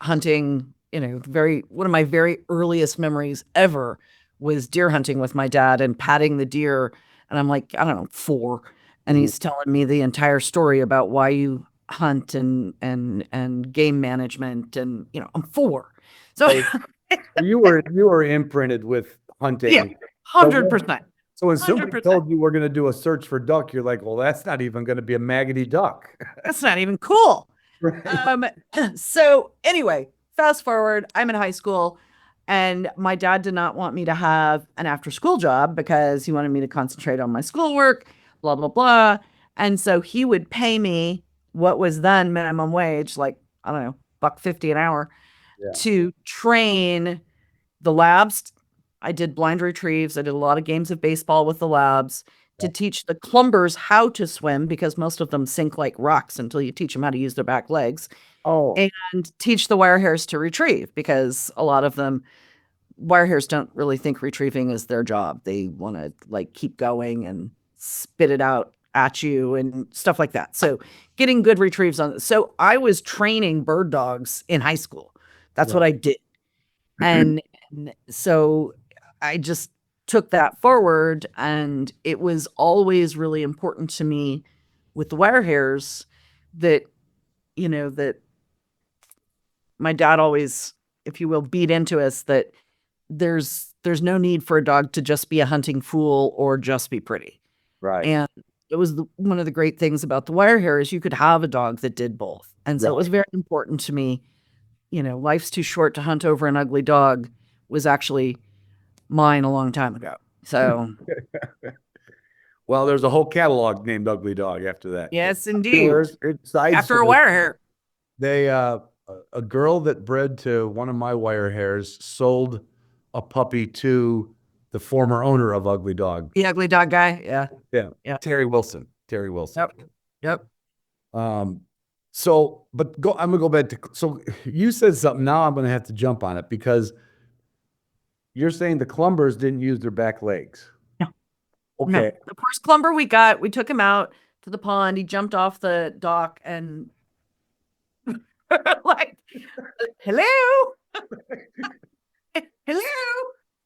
D: hunting, one of my very earliest memories ever was deer hunting with my dad and patting the deer. And I'm like, I don't know, 4. And he's telling me the entire story about why you hunt and game management. And, I'm 4. So
C: You were imprinted with hunting.
D: yeah, 100%.
C: So when somebody
D: 100%.
C: told you we're going to do a search for duck, you're like, well, that's not even going to be a maggoty duck.
D: That's not even cool. So anyway, fast forward, I'm in high school and my dad did not want me to have an after school job because he wanted me to concentrate on my schoolwork, blah, blah, blah. And so he would pay me what was then minimum wage, like, I don't know, $1.50 an hour to train the labs. I did blind retrieves. I did a lot of games of baseball with the labs to teach the clumbers how to swim because most of them sink like rocks until you teach them how to use their back legs.
C: Oh,
D: And teach the wirehairs to retrieve because a lot of them, wirehairs don't really think retrieving is their job. They want to like keep going and spit it out at you and stuff like that. So getting good retrieves on. So I was training bird dogs in high school. That's what I did. And so I just took that forward, and it was always really important to me with the wirehairs that, that my dad always, if you will, beat into us that there's no need for a dog to just be a hunting fool or just be pretty.
C: right.
D: And it was one of the great things about the wirehair is you could have a dog that did both. And so it was very important to me. Life's too short to hunt over an ugly dog was actually mine a long time ago. So
C: Well, there's a whole catalog named Ugly Dog after that.
D: yes, indeed.
C: After
D: After a wirehair.
C: They a girl that bred to one of my wire hairs sold a puppy to the former owner of Ugly Dog.
D: The ugly dog guy. Yeah.
C: Yeah. Terry Wilson.
D: Yep.
C: So, but I'm gonna go back to, so you said something, now I'm gonna have to jump on it because you're saying the clumbers didn't use their back legs.
D: No.
C: Okay.
D: No. The first clumber we got, we took him out to the pond. He jumped off the dock and like, hello, hello,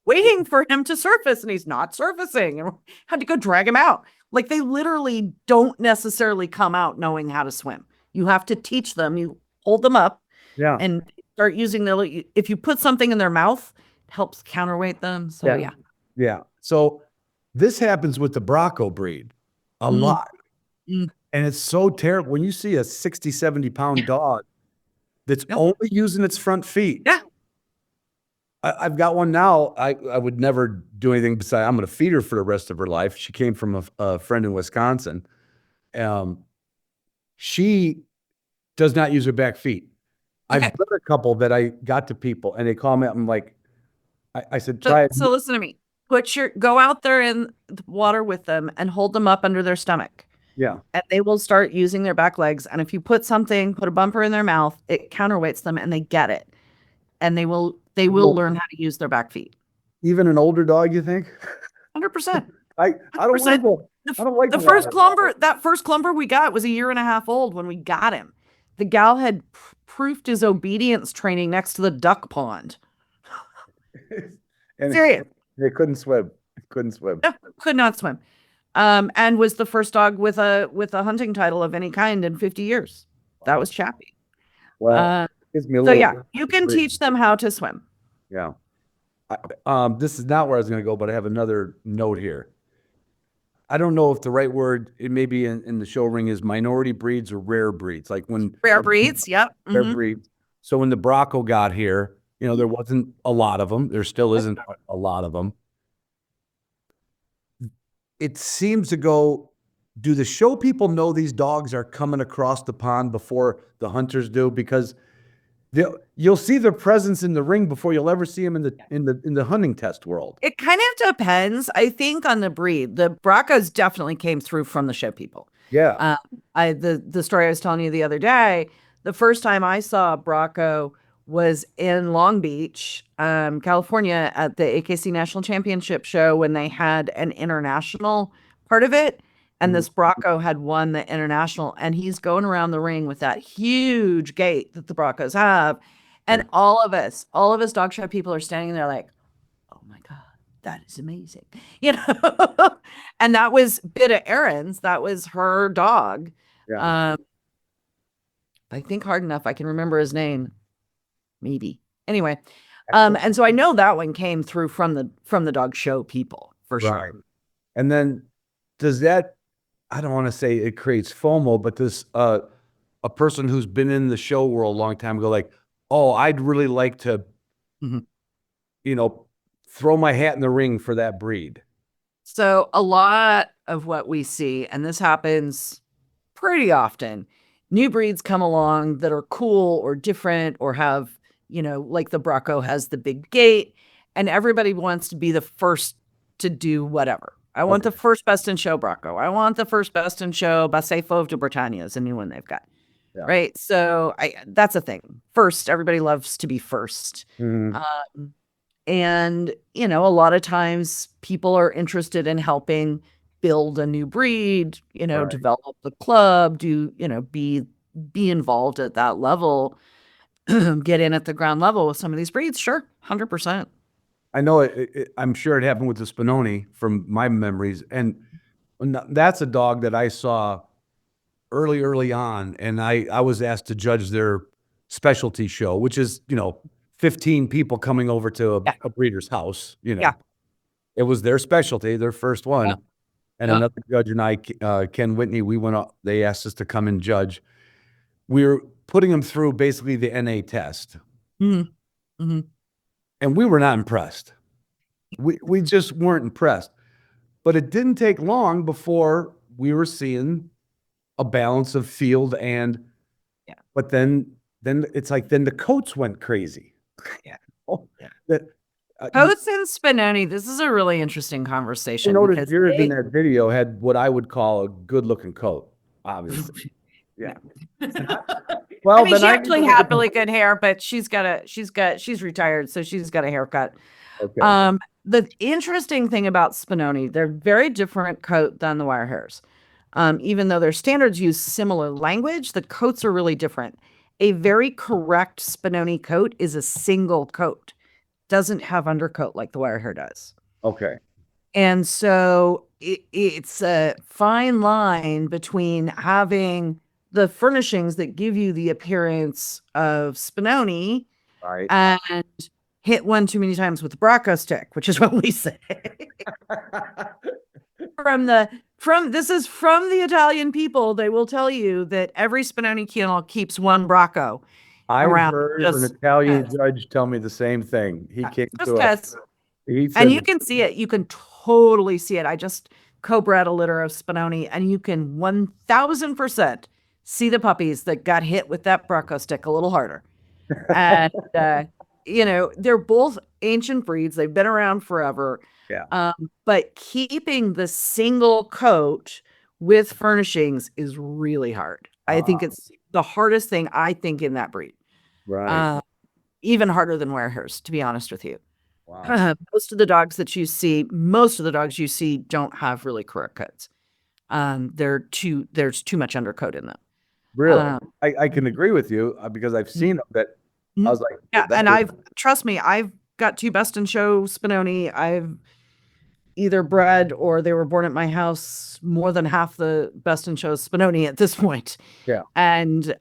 D: waiting for him to surface, and he's not surfacing, and had to go drag him out. Like they literally don't necessarily come out knowing how to swim. You have to teach them. You hold them up
C: Yeah.
D: and start using if you put something in their mouth, it helps counterweight them. So yeah.
C: Yeah. So this happens with the Bracco breed a lot.
D: Mm.
C: And it's so terrible when you see a 60, 70-pound dog that's only using its front feet.
D: Yeah.
C: I've got one now. I would never do anything besides I'm going to feed her for the rest of her life. She came from a friend in Wisconsin. She does not use her back feet. I've
D: Okay.
C: bred a couple that I got to people and they call me up. I'm like, I said, try it.
D: So listen to me. Go out there in the water with them and hold them up under their stomach.
C: Yeah.
D: And they will start using their back legs. And if you put a bumper in their mouth, it counterweights them and they get it. And they will learn how to use their back feet.
C: Even an older dog, you think?
D: 100%.
C: I don't like that. I don't like
D: the first clumber. That first clumber we got was 1.5 years old when we got him. The gal had proofed his obedience training next to the duck pond. Serious.
C: They couldn't swim.
D: No, could not swim. And was the first dog with a hunting title of any kind in 50 years. That was Chappie.
C: Wow. Gives me a
D: So
C: little.
D: yeah, you can teach them how to swim.
C: Yeah. This is not where I was going to go, but I have another note here. I don't know if the right word, it may be in the show ring, is minority breeds or rare breeds. Like when
D: Rare breeds, yep.
C: rare
D: Mhm.
C: breeds. So when the Bracco got here, there wasn't a lot of them. There still isn't a lot of them. It seems to go, do the show people know these dogs are coming across the pond before the hunters do? Because you'll see their presence in the ring before you'll ever see them in the hunting test world.
D: It kind of depends, I think, on the breed. The Braccos definitely came through from the show people.
C: Yeah.
D: The story I was telling you the other day, The first time I saw Bracco was in Long Beach, California, at the AKC National Championship show when they had an international part of it. And this Bracco had won the international, and he's going around the ring with that huge gate that the Braccos have. And all of us dog show people are standing there like, oh my God, that is amazing. You know, and that was Bitta Aaron's. That was her dog.
C: Yeah.
D: I think hard enough I can remember his name. Maybe. Anyway, and so I know that one came through from the dog show people for sure.
C: Right. And then does that, I don't want to say it creates FOMO, but does a person who's been in the show world a long time go like, oh, I'd really like to,
D: Mhm.
C: you know, throw my hat in the ring for that breed?
D: So a lot of what we see, and this happens pretty often, new breeds come along that are cool or different or have, you know, like the Bracco has the big gate, and everybody wants to be the first to do whatever. I want the first best in show Bracco. I want the first best in show Basefo de Bretagne is a new one they've got.
C: Yeah.
D: Right. So that's a thing. First, everybody loves to be first.
C: Mhm.
D: And, you know, a lot of times people are interested in helping build a new breed, you know,
C: Right.
D: develop the club, do, you know, be involved at that level, get in at the ground level with some of these breeds. Sure. 100%.
C: I know I'm sure it happened with the Spinoni from my memories. And that's a dog that I saw early on. And I was asked to judge their specialty show, which is, you know, 15 people coming over to
D: Yeah.
C: a breeder's house, you know.
D: Yeah.
C: It was their specialty, their first one.
D: Yeah.
C: And
D: Yeah.
C: another judge and I, Ken Whitney, we went up, they asked us to come and judge. We were putting them through basically the NA test.
D: Mhm. Mhm.
C: And we were not impressed. We just weren't impressed. But it didn't take long before we were seeing a balance of field and,
D: Yeah.
C: but then it's like, then the coats went crazy.
D: Yeah.
C: Oh,
D: Yeah.
C: that,
D: Coates and Spinoni, this is a really interesting
C: I
D: conversation
C: noticed
D: because
C: yours in
D: they-
C: that video had what I would call a good looking coat, obviously. Yeah. Well,
D: I mean,
C: then
D: she
C: I
D: actually had really good hair, but she's retired, so she's got a haircut.
C: Okay.
D: The interesting thing about Spinoni, they're very different coat than the wire hairs. Even though their standards use similar language, the coats are really different. A very correct Spinoni coat is a single coat, doesn't have undercoat like the wire hair does.
C: Okay.
D: And so it's a fine line between having the furnishings that give you the appearance of Spinoni
C: All right.
D: and hit one too many times with the Bracco stick, which is what we say. This is from the Italian people. They will tell you that every Spinoni kennel keeps one Bracco
C: I
D: around.
C: heard an
D: Just
C: Italian
D: because.
C: judge tell me the same thing. He came
D: Just
C: to us.
D: because.
C: He
D: And
C: said,
D: you can see it. You can totally see it. I just co-bred a litter of Spinoni, and you can 1000% see the puppies that got hit with that Bracco stick a little harder. And, you know, they're both ancient breeds. They've been around forever.
C: Yeah.
D: But keeping the single coat with furnishings is really hard. I think it's the hardest thing, I think, in that breed.
C: right.
D: Even harder than wire hairs, to be honest with you.
C: Wow.
D: Most of the dogs you see don't have really correct coats. There's too much undercoat in them.
C: Really?
D: Um,
C: I can agree with you because I've seen them that I was like,
D: yeah,
C: that
D: and
C: is-
D: trust me, I've got two best in show Spinoni. I've either bred or they were born at my house, more than half the best in show Spinoni at this point.
C: Yeah.
D: And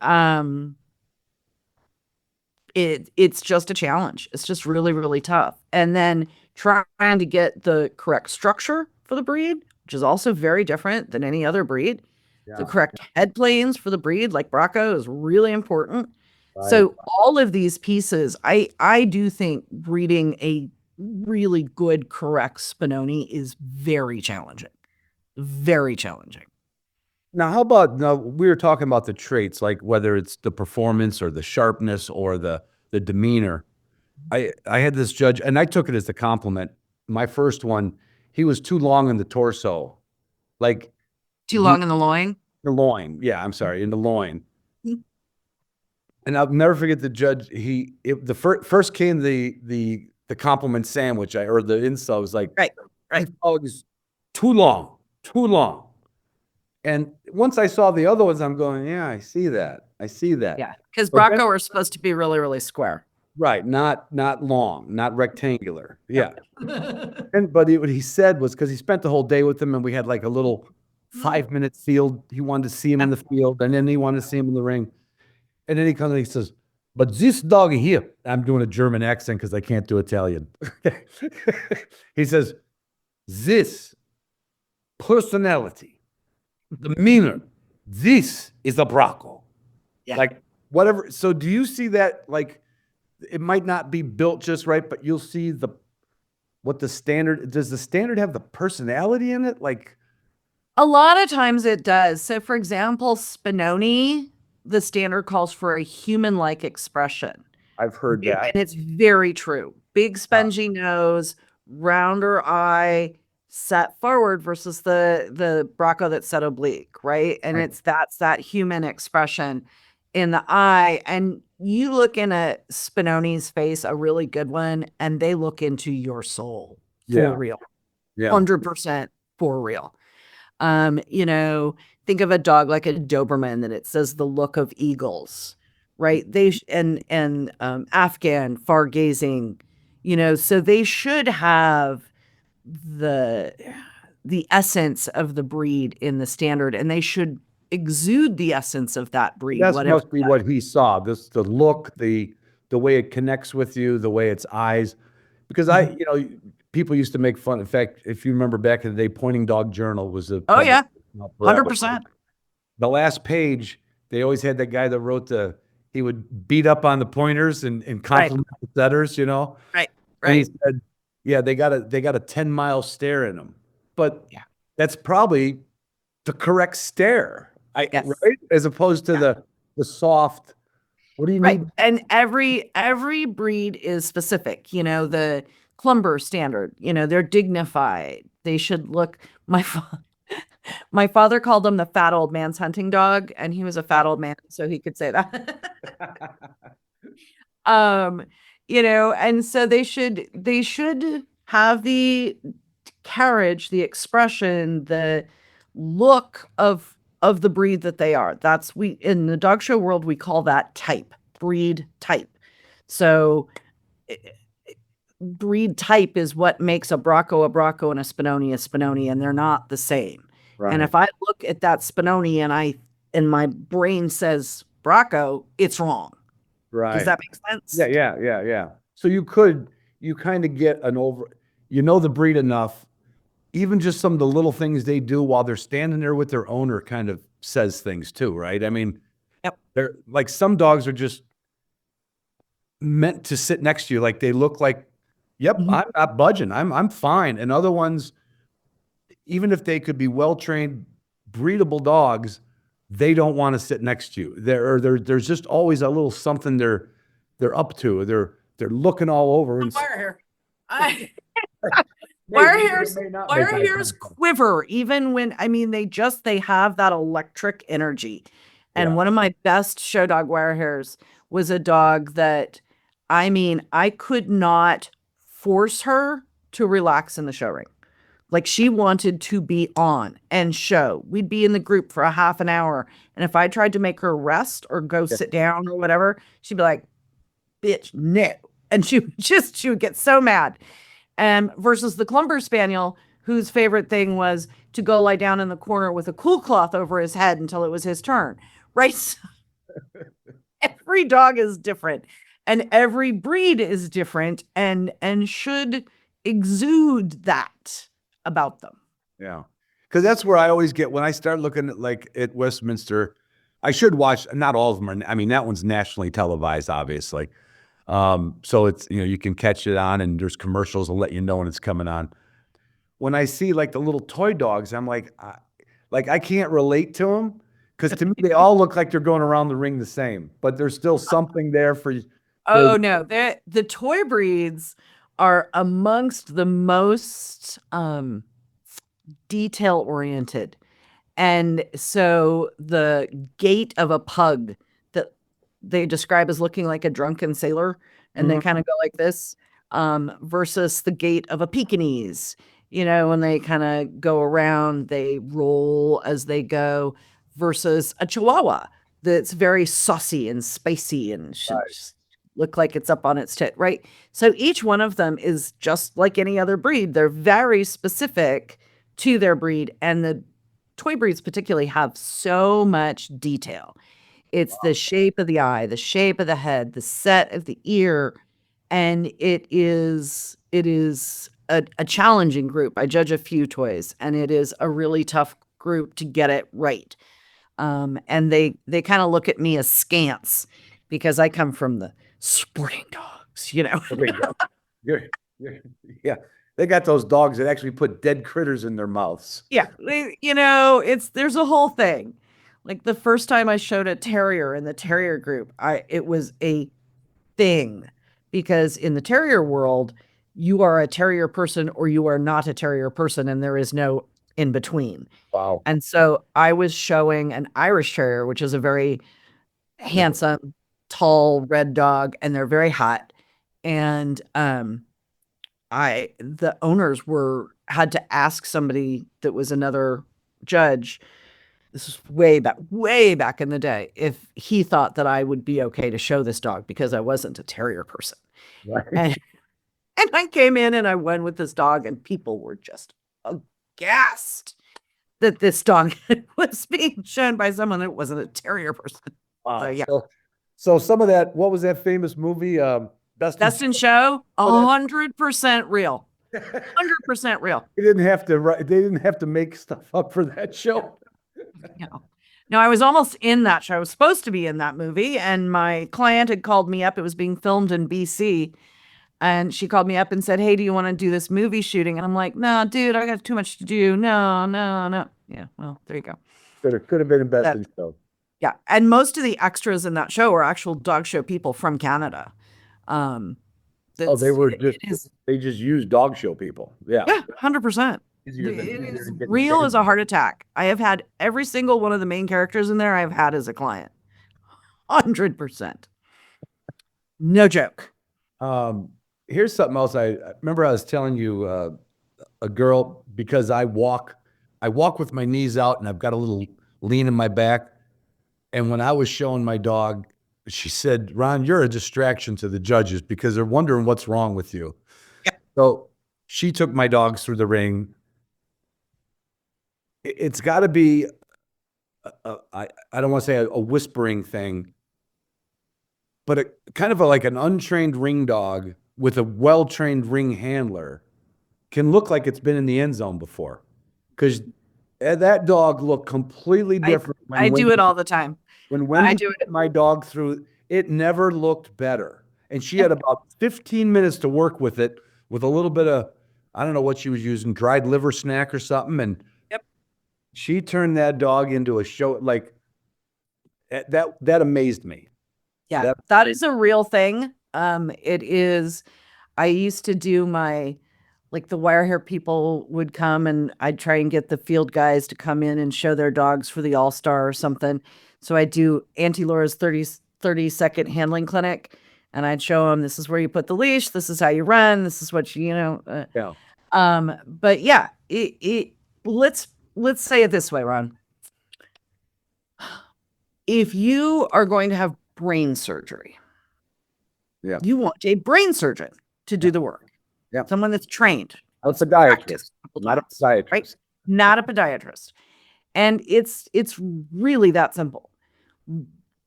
D: it's just a challenge. It's just really, really tough. And then trying to get the correct structure for the breed, which is also very different than any other breed. The
C: Yeah.
D: correct head planes for the breed, like Bracco, is really important.
C: Right.
D: So all of these pieces, I do think breeding a really good, correct Spinoni is very challenging. Very challenging.
C: Now, how about now we were talking about the traits, like whether it's the performance or the sharpness or the demeanor. I had this judge, and I took it as a compliment. My first one, he was too long in the torso, like
D: Too long in the loin.
C: the loin. Yeah, I'm sorry, in the loin.
D: Mhm.
C: And I'll never forget the judge. The first came the compliment sandwich. Or the insult was like,
D: Right.
C: "This dog is too long, too long." And once I saw the other ones, I'm going, yeah, I see that. I see that.
D: Yeah. Because
C: But then-
D: Bronco are supposed to be really, really square.
C: Right. Not long, not rectangular. Yeah. But what he said was, because he spent the whole day with him and we had like a little 5-minute field. He wanted to see him in the field and then he wanted to see him in the ring. And then he comes and he says, "But this dog here," I'm doing a German accent because I can't do Italian. He says, "This personality, demeanor, this is a Bronco."
D: Yeah.
C: Like whatever. So do you see that? Like it might not be built just right, but you'll see what the standard, does the standard have the personality in it? Like,
D: A lot of times it does. So, for example, Spinoni, the standard calls for a human-like expression.
C: I've heard
D: And
C: that.
D: it's very true. Big spongy nose, rounder eye, set forward versus the Bronco that's set oblique, right? And
C: Right.
D: that's that human expression in the eye. And you look in a Spinoni's face, a really good one, and they look into your soul for
C: Yeah.
D: real.
C: Yeah.
D: 100% for real. Think of a dog like a Doberman that it says the look of eagles, right? And Afghan, far gazing, so they should have the essence of the breed in the standard, and they should exude the essence of that breed.
C: That
D: Whatever.
C: must be what he saw. The look, the way it connects with you, the way its eyes. Because people used to make fun. In fact, if you remember back in the day, Pointing Dog Journal was a
D: Oh yeah,
C: forever.
D: 100%.
C: The last page, they always had that guy that wrote he would beat up on the pointers and compliment the setters,
D: Right,
C: And he
D: right.
C: said, yeah, they got a 10-mile stare in them. But
D: Yeah.
C: that's probably the correct stare.
D: Yes.
C: Right? As opposed to the soft, what do you
D: Right.
C: need?
D: And every breed is specific. The Clumber standard, they're dignified. They should look, my father called them the fat old man's hunting dog, and he was a fat old man, so he could say that. And so they should have the carriage, the expression, the look of the breed that they are. We in the dog show world, we call that type, breed type. So breed type is what makes a Bronco and a Spinoni, and they're not the same.
C: Right.
D: And if I look at that Spinoni and my brain says Bronco, it's wrong.
C: Right.
D: Does that make sense?
C: Yeah. So you kind of get the breed enough, even just some of the little things they do while they're standing there with their owner kind of says things too, right? I mean,
D: Yep.
C: they're like, some dogs are just meant to sit next to you. Like they look like, yep,
D: Mhm.
C: I'm not budging. I'm fine. And other ones, even if they could be well-trained, breedable dogs, they don't want to sit next to you. There's just always a little something they're up to. They're looking all over. And
D: Wirehair.
C: Wirehair's
D: Wirehair's quiver, even when, they have that electric energy. And
C: Yeah.
D: one of my best show dog Wirehairs was a dog that, I could not force her to relax in the show ring. Like she wanted to be on and show. We'd be in the group for a half an hour. And if I tried to make her rest or go sit down or whatever, she'd be like, "Bitch, no." And she would get so mad. Versus the Clumber Spaniel, whose favorite thing was to go lie down in the corner with a cool cloth over his head until it was his turn. Right? So every dog is different and every breed is different and should exude that about them.
C: Yeah. Because that's where I always get, when I start looking at Westminster, I should watch, not all of them are, that one's nationally televised, obviously. So it's, you can catch it on and there's commercials will let you know when it's coming on. When I see like the little toy dogs, I'm like I can't relate to them because to me, they all look like they're going around the ring the same, but there's still something there for.
D: Oh no, the toy breeds are amongst the most detail oriented. And so the gait of a pug that they describe as looking like a drunken sailor, and they kind of go like this, versus the gait of a Pekingese, when they kind of go around, they roll as they go, versus a Chihuahua that's very saucy and spicy and should just look like it's up on its tit, right? So each one of them is just like any other breed. They're very specific to their breed, and the toy breeds particularly have so much detail. It's the shape of the eye, the shape of the head, the set of the ear, and it is a challenging group. I judge a few toys, and it is a really tough group to get it right. And they kind of look at me askance because I come from the sporting dogs,
C: You're- yeah, they got those dogs that actually put dead critters in their mouths.
D: Yeah, there's a whole thing. Like the first time I showed a terrier in the terrier group, it was a thing, because in the terrier world, you are a terrier person or you are not a terrier person, and there is no in between.
C: Wow.
D: And so I was showing an Irish Terrier, which is a very handsome, tall, red dog, and they're very hot. And the owners had to ask somebody that was another judge. This is way back in the day, if he thought that I would be okay to show this dog, because I wasn't a terrier person.
C: Right.
D: And I came in and I went with this dog, and people were just aghast that this dog was being shown by someone that wasn't a terrier person.
C: Wow.
D: yeah.
C: So some of that, what was that famous movie?
D: Best in Show, 100% real. 100% real.
C: They didn't have to write. They didn't have to make stuff up for that show.
D: No, I was almost in that show. I was supposed to be in that movie, and my client had called me up. It was being filmed in BC, and she called me up and said, "Hey, do you want to do this movie shooting?" And I'm like, "No, dude, I got too much to do. No. Yeah, well, there you go.
C: Could have been in Best in Show.
D: Yeah, and most of the extras in that show are actual dog show people from Canada.
C: They were they just used dog show people. Yeah.
D: Yeah, 100%. It is real as a heart attack. I have had every single one of the main characters in there I've had as a client. 100%. No joke.
C: Here's something else. I remember I was telling you, a girl, because I walk with my knees out and I've got a little lean in my back. And when I was showing my dog, she said, "Ron, you're a distraction to the judges because they're wondering what's wrong with you."
D: Yeah.
C: So she took my dogs through the ring. It's got to be, I don't want to say a whispering thing, but kind of like an untrained ring dog with a well-trained ring handler can look like it's been in the end zone before, because that dog looked completely different.
D: I do it all the time.
C: When Wendy put my dog through, it never looked better. And she had about 15 minutes to work with it, with a little bit of, I don't know what she was using, dried liver snack or something. And she turned that dog into a show. Like that amazed me.
D: Yeah, that is a real thing. It is. I used to do the Wirehair people would come, and I'd try and get the field guys to come in and show their dogs for the All-Star or something. So I do Auntie Laura's 30-second handling clinic, and I'd show them, this is where you put the leash, this is how you run, this is what
C: Yeah.
D: But yeah, let's say it this way, Ron. If you are going to have brain surgery, you want a brain surgeon to do the work.
C: Yeah.
D: Someone that's trained.
C: A podiatrist, not a podiatrist.
D: Right? Not a podiatrist. And it's really that simple.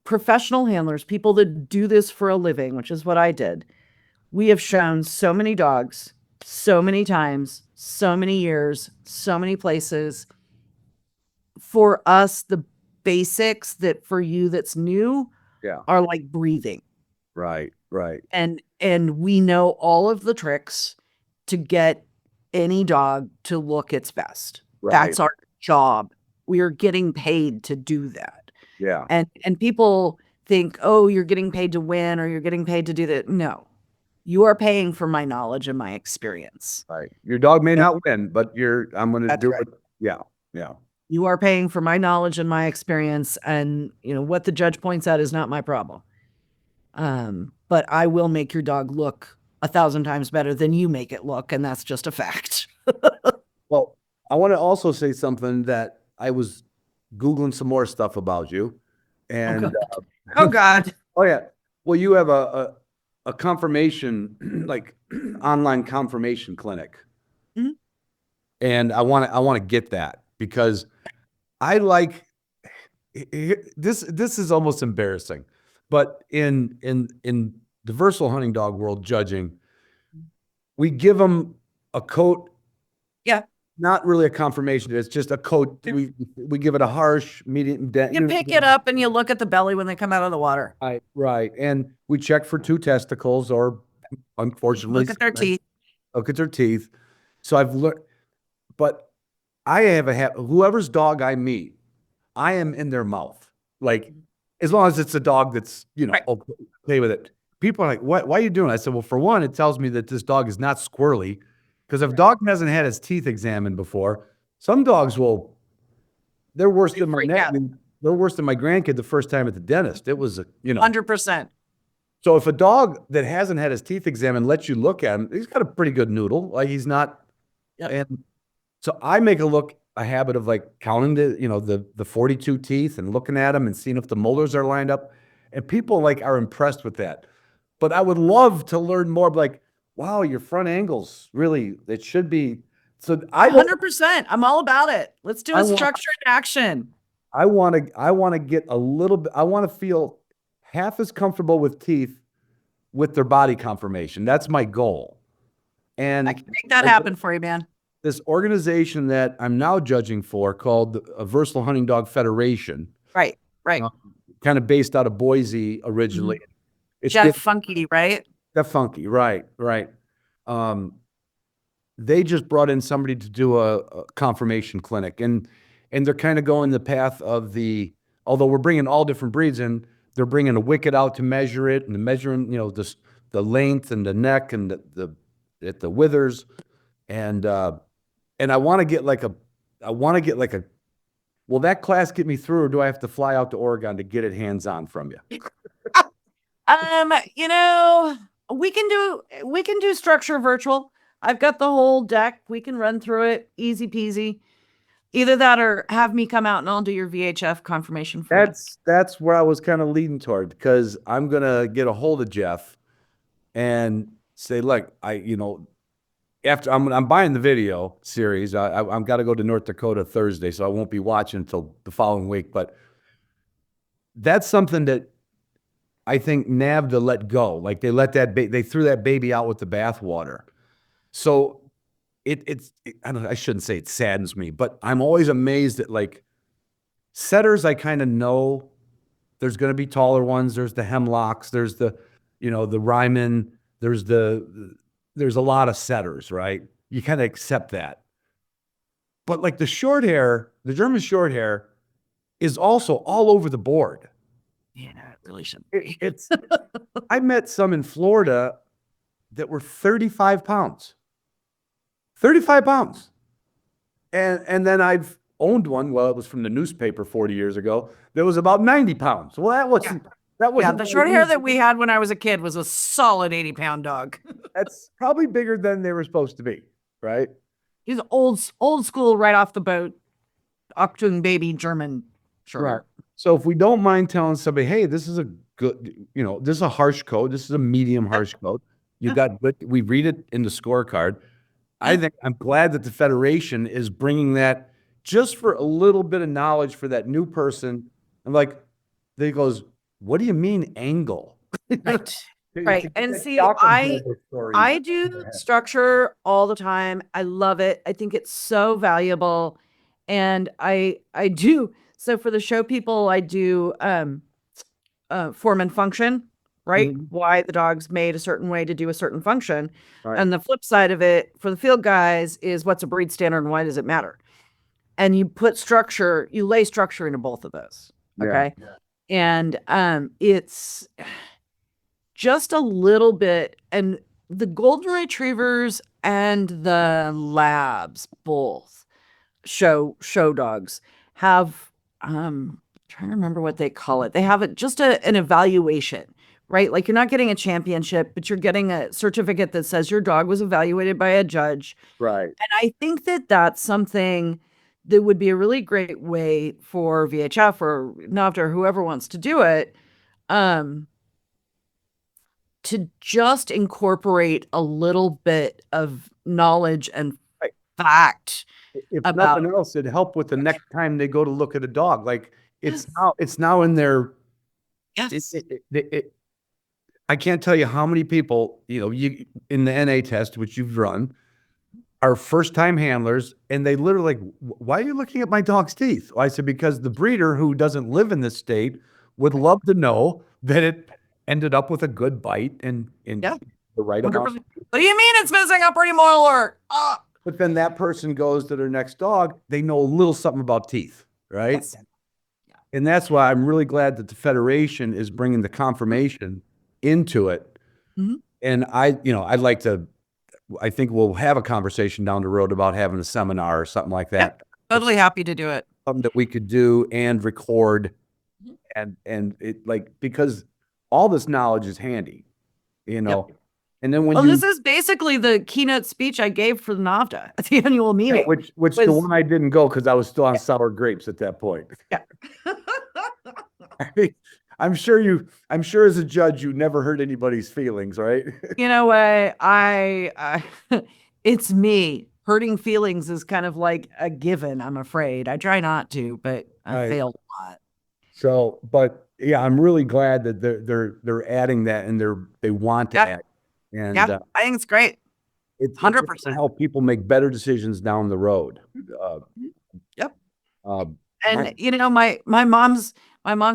D: Professional handlers, people that do this for a living, which is what I did, we have shown so many dogs, so many times, so many years, so many places. For us, the basics that for you that's new are like breathing.
C: Right.
D: And we know all of the tricks to get any dog to look its best.
C: Right.
D: That's our job. We are getting paid to do that.
C: Yeah.
D: And people think, oh, you're getting paid to win or you're getting paid to do that. No, you are paying for my knowledge and my experience.
C: Right. Your dog may not win, but I'm going to do it. Yeah.
D: You are paying for my knowledge and my experience. And what the judge points out is not my problem. But I will make your dog look 1,000 times better than you make it look, and that's just a fact.
C: Well, I want to also say something that I was Googling some more stuff about you. And
D: Oh God.
C: oh yeah. Well, you have a confirmation, like online confirmation clinic.
D: Mhm.
C: And I want to get that because I like this is almost embarrassing. But in the versatile hunting dog world judging, we give them a coat,
D: Yeah.
C: not really a confirmation. It's just a coat. We give it a harsh, medium,
D: You pick it up and you look at the belly when they come out of the water.
C: Right. And we check for 2 testicles or unfortunately
D: Look at their teeth.
C: look at their teeth. So I've learned, but I have whoever's dog I meet, I am in their mouth. Like, as long as it's a dog that's,
D: Right.
C: okay with it. People are like, why are you doing it? I said, well, for one, it tells me that this dog is not squirrely. Because if a dog hasn't had his teeth examined before, some dogs they're worse than my
D: freak out.
C: they're worse than my grandkid the first time at the dentist. It was,
D: 100%.
C: So if a dog that hasn't had his teeth examined lets you look at him, he's got a pretty good noodle. Like he's not.
D: Yep.
C: And so I make a habit of like counting the 42 teeth and looking at them and seeing if the molars are lined up. And people like are impressed with that. But I would love to learn more. Like, wow, your front angles really, it should be. So
D: 100%. I'm all about it. Let's do
C: I
D: a
C: want-
D: structured action.
C: I want to get a little bit, I want to feel half as comfortable with teeth with their body conformation. That's my goal. And
D: I can make that happen for you, man.
C: this organization that I'm now judging for called the Versatile Hunting Dog Federation,
D: Right. Right.
C: kind of based out of Boise originally. It's
D: Jeff Funky, right?
C: Jeff Funky, right. They just brought in somebody to do a confirmation clinic, and they're kind of going the path of although we're bringing all different breeds in, they're bringing a wicket out to measure it and measuring, the length and the neck and the withers, and I want to get like a, will that class get me through, or do I have to fly out to Oregon to get it hands-on from you?
D: We can do structure virtual. I've got the whole deck. We can run through it. Easy peasy. Either that or have me come out and I'll do your VHF confirmation for you.
C: That's where I was kind of leading toward, because I'm going to get a hold of Jeff and say, look, after I'm buying the video series, I'm got to go to North Dakota Thursday, so I won't be watching until the following week. But that's something that I think NAVDA let go. Like they threw that baby out with the bathwater. So I shouldn't say it saddens me, but I'm always amazed at like setters. I kind of know there's going to be taller ones. There's the hemlocks. There's the Ryman. There's a lot of setters, right? You kind of accept that. But like the short hair, the German short hair is also all over the board.
D: Yeah, it really should.
C: I met some in Florida that were 35 pounds. 35 pounds. And then I've owned one, well, it was from the newspaper 40 years ago, that was about 90 pounds. Well, that wasn't
D: the short hair that we had when I was a kid was a solid 80-pound dog.
C: That's probably bigger than they were supposed to be, right?
D: He's old school, right off the boat, Achtung baby German short hair.
C: So if we don't mind telling somebody, hey, this is a good, this is a harsh coat, this is a medium harsh coat. We read it in the scorecard. I think I'm glad that the Federation is bringing that just for a little bit of knowledge for that new person. And like, they goes, what do you mean angle?
D: Right. And see, I do structure all the time. I love it. I think it's so valuable. And I do. So for the show people, I do form and function, right?
C: Mhm.
D: Why the dog's made a certain way to do a certain function.
C: Right.
D: And the flip side of it for the field guys is what's a breed standard and why does it matter? And you lay structure into both of those. Okay.
C: Yeah.
D: And it's just a little bit, and the golden retrievers and the labs both show dogs have trying to remember what they call it. They have just an evaluation right? Like you're not getting a championship, but you're getting a certificate that says your dog was evaluated by a judge.
C: Right.
D: And I think that that's something that would be a really great way for VHF or NAVTA or whoever wants to do it, to just incorporate a little bit of knowledge and
C: Right.
D: fact
C: If
D: about
C: nothing else, it'd help with the next time they go to look at a dog. Like
D: Yes.
C: it's now in their,
D: yes.
C: I can't tell you how many people, you in the NA test, which you've run, are first time handlers, and they literally like, why are you looking at my dog's teeth? I said, because the breeder who doesn't live in this state would love to know that it ended up with a good bite and
D: Yeah.
C: the right
D: 100%.
C: amount.
D: What do you mean it's missing a pretty moral alert? Ah.
C: But then that person goes to their next dog, they know a little something about teeth, right?
D: Yes.
C: And that's why I'm really glad that the Federation is bringing the confirmation into it.
D: Mhm.
C: And I think we'll have a conversation down the road about having a seminar or something like that.
D: Totally happy to do it.
C: Something that we could do and record
D: Mhm.
C: and it like, because all this knowledge is handy, and then when
D: Well,
C: you,
D: this is basically the keynote speech I gave for the NAVTA at the annual meeting.
C: which the
D: was-
C: one I didn't go because I was still on sour grapes at that point.
D: Yeah.
C: I mean, I'm sure as a judge, you never hurt anybody's feelings, right?
D: You know what? I it's me. Hurting feelings is kind of like a given, I'm afraid. I try not to, but I
C: Right.
D: fail a lot.
C: So, but yeah, I'm really glad that they're adding that and they want to
D: Yeah.
C: add. And
D: Yeah, I think it's great.
C: it's
D: 100%.
C: gonna help people make better decisions down the road.
D: Yep.
C: Um,
D: And my mom's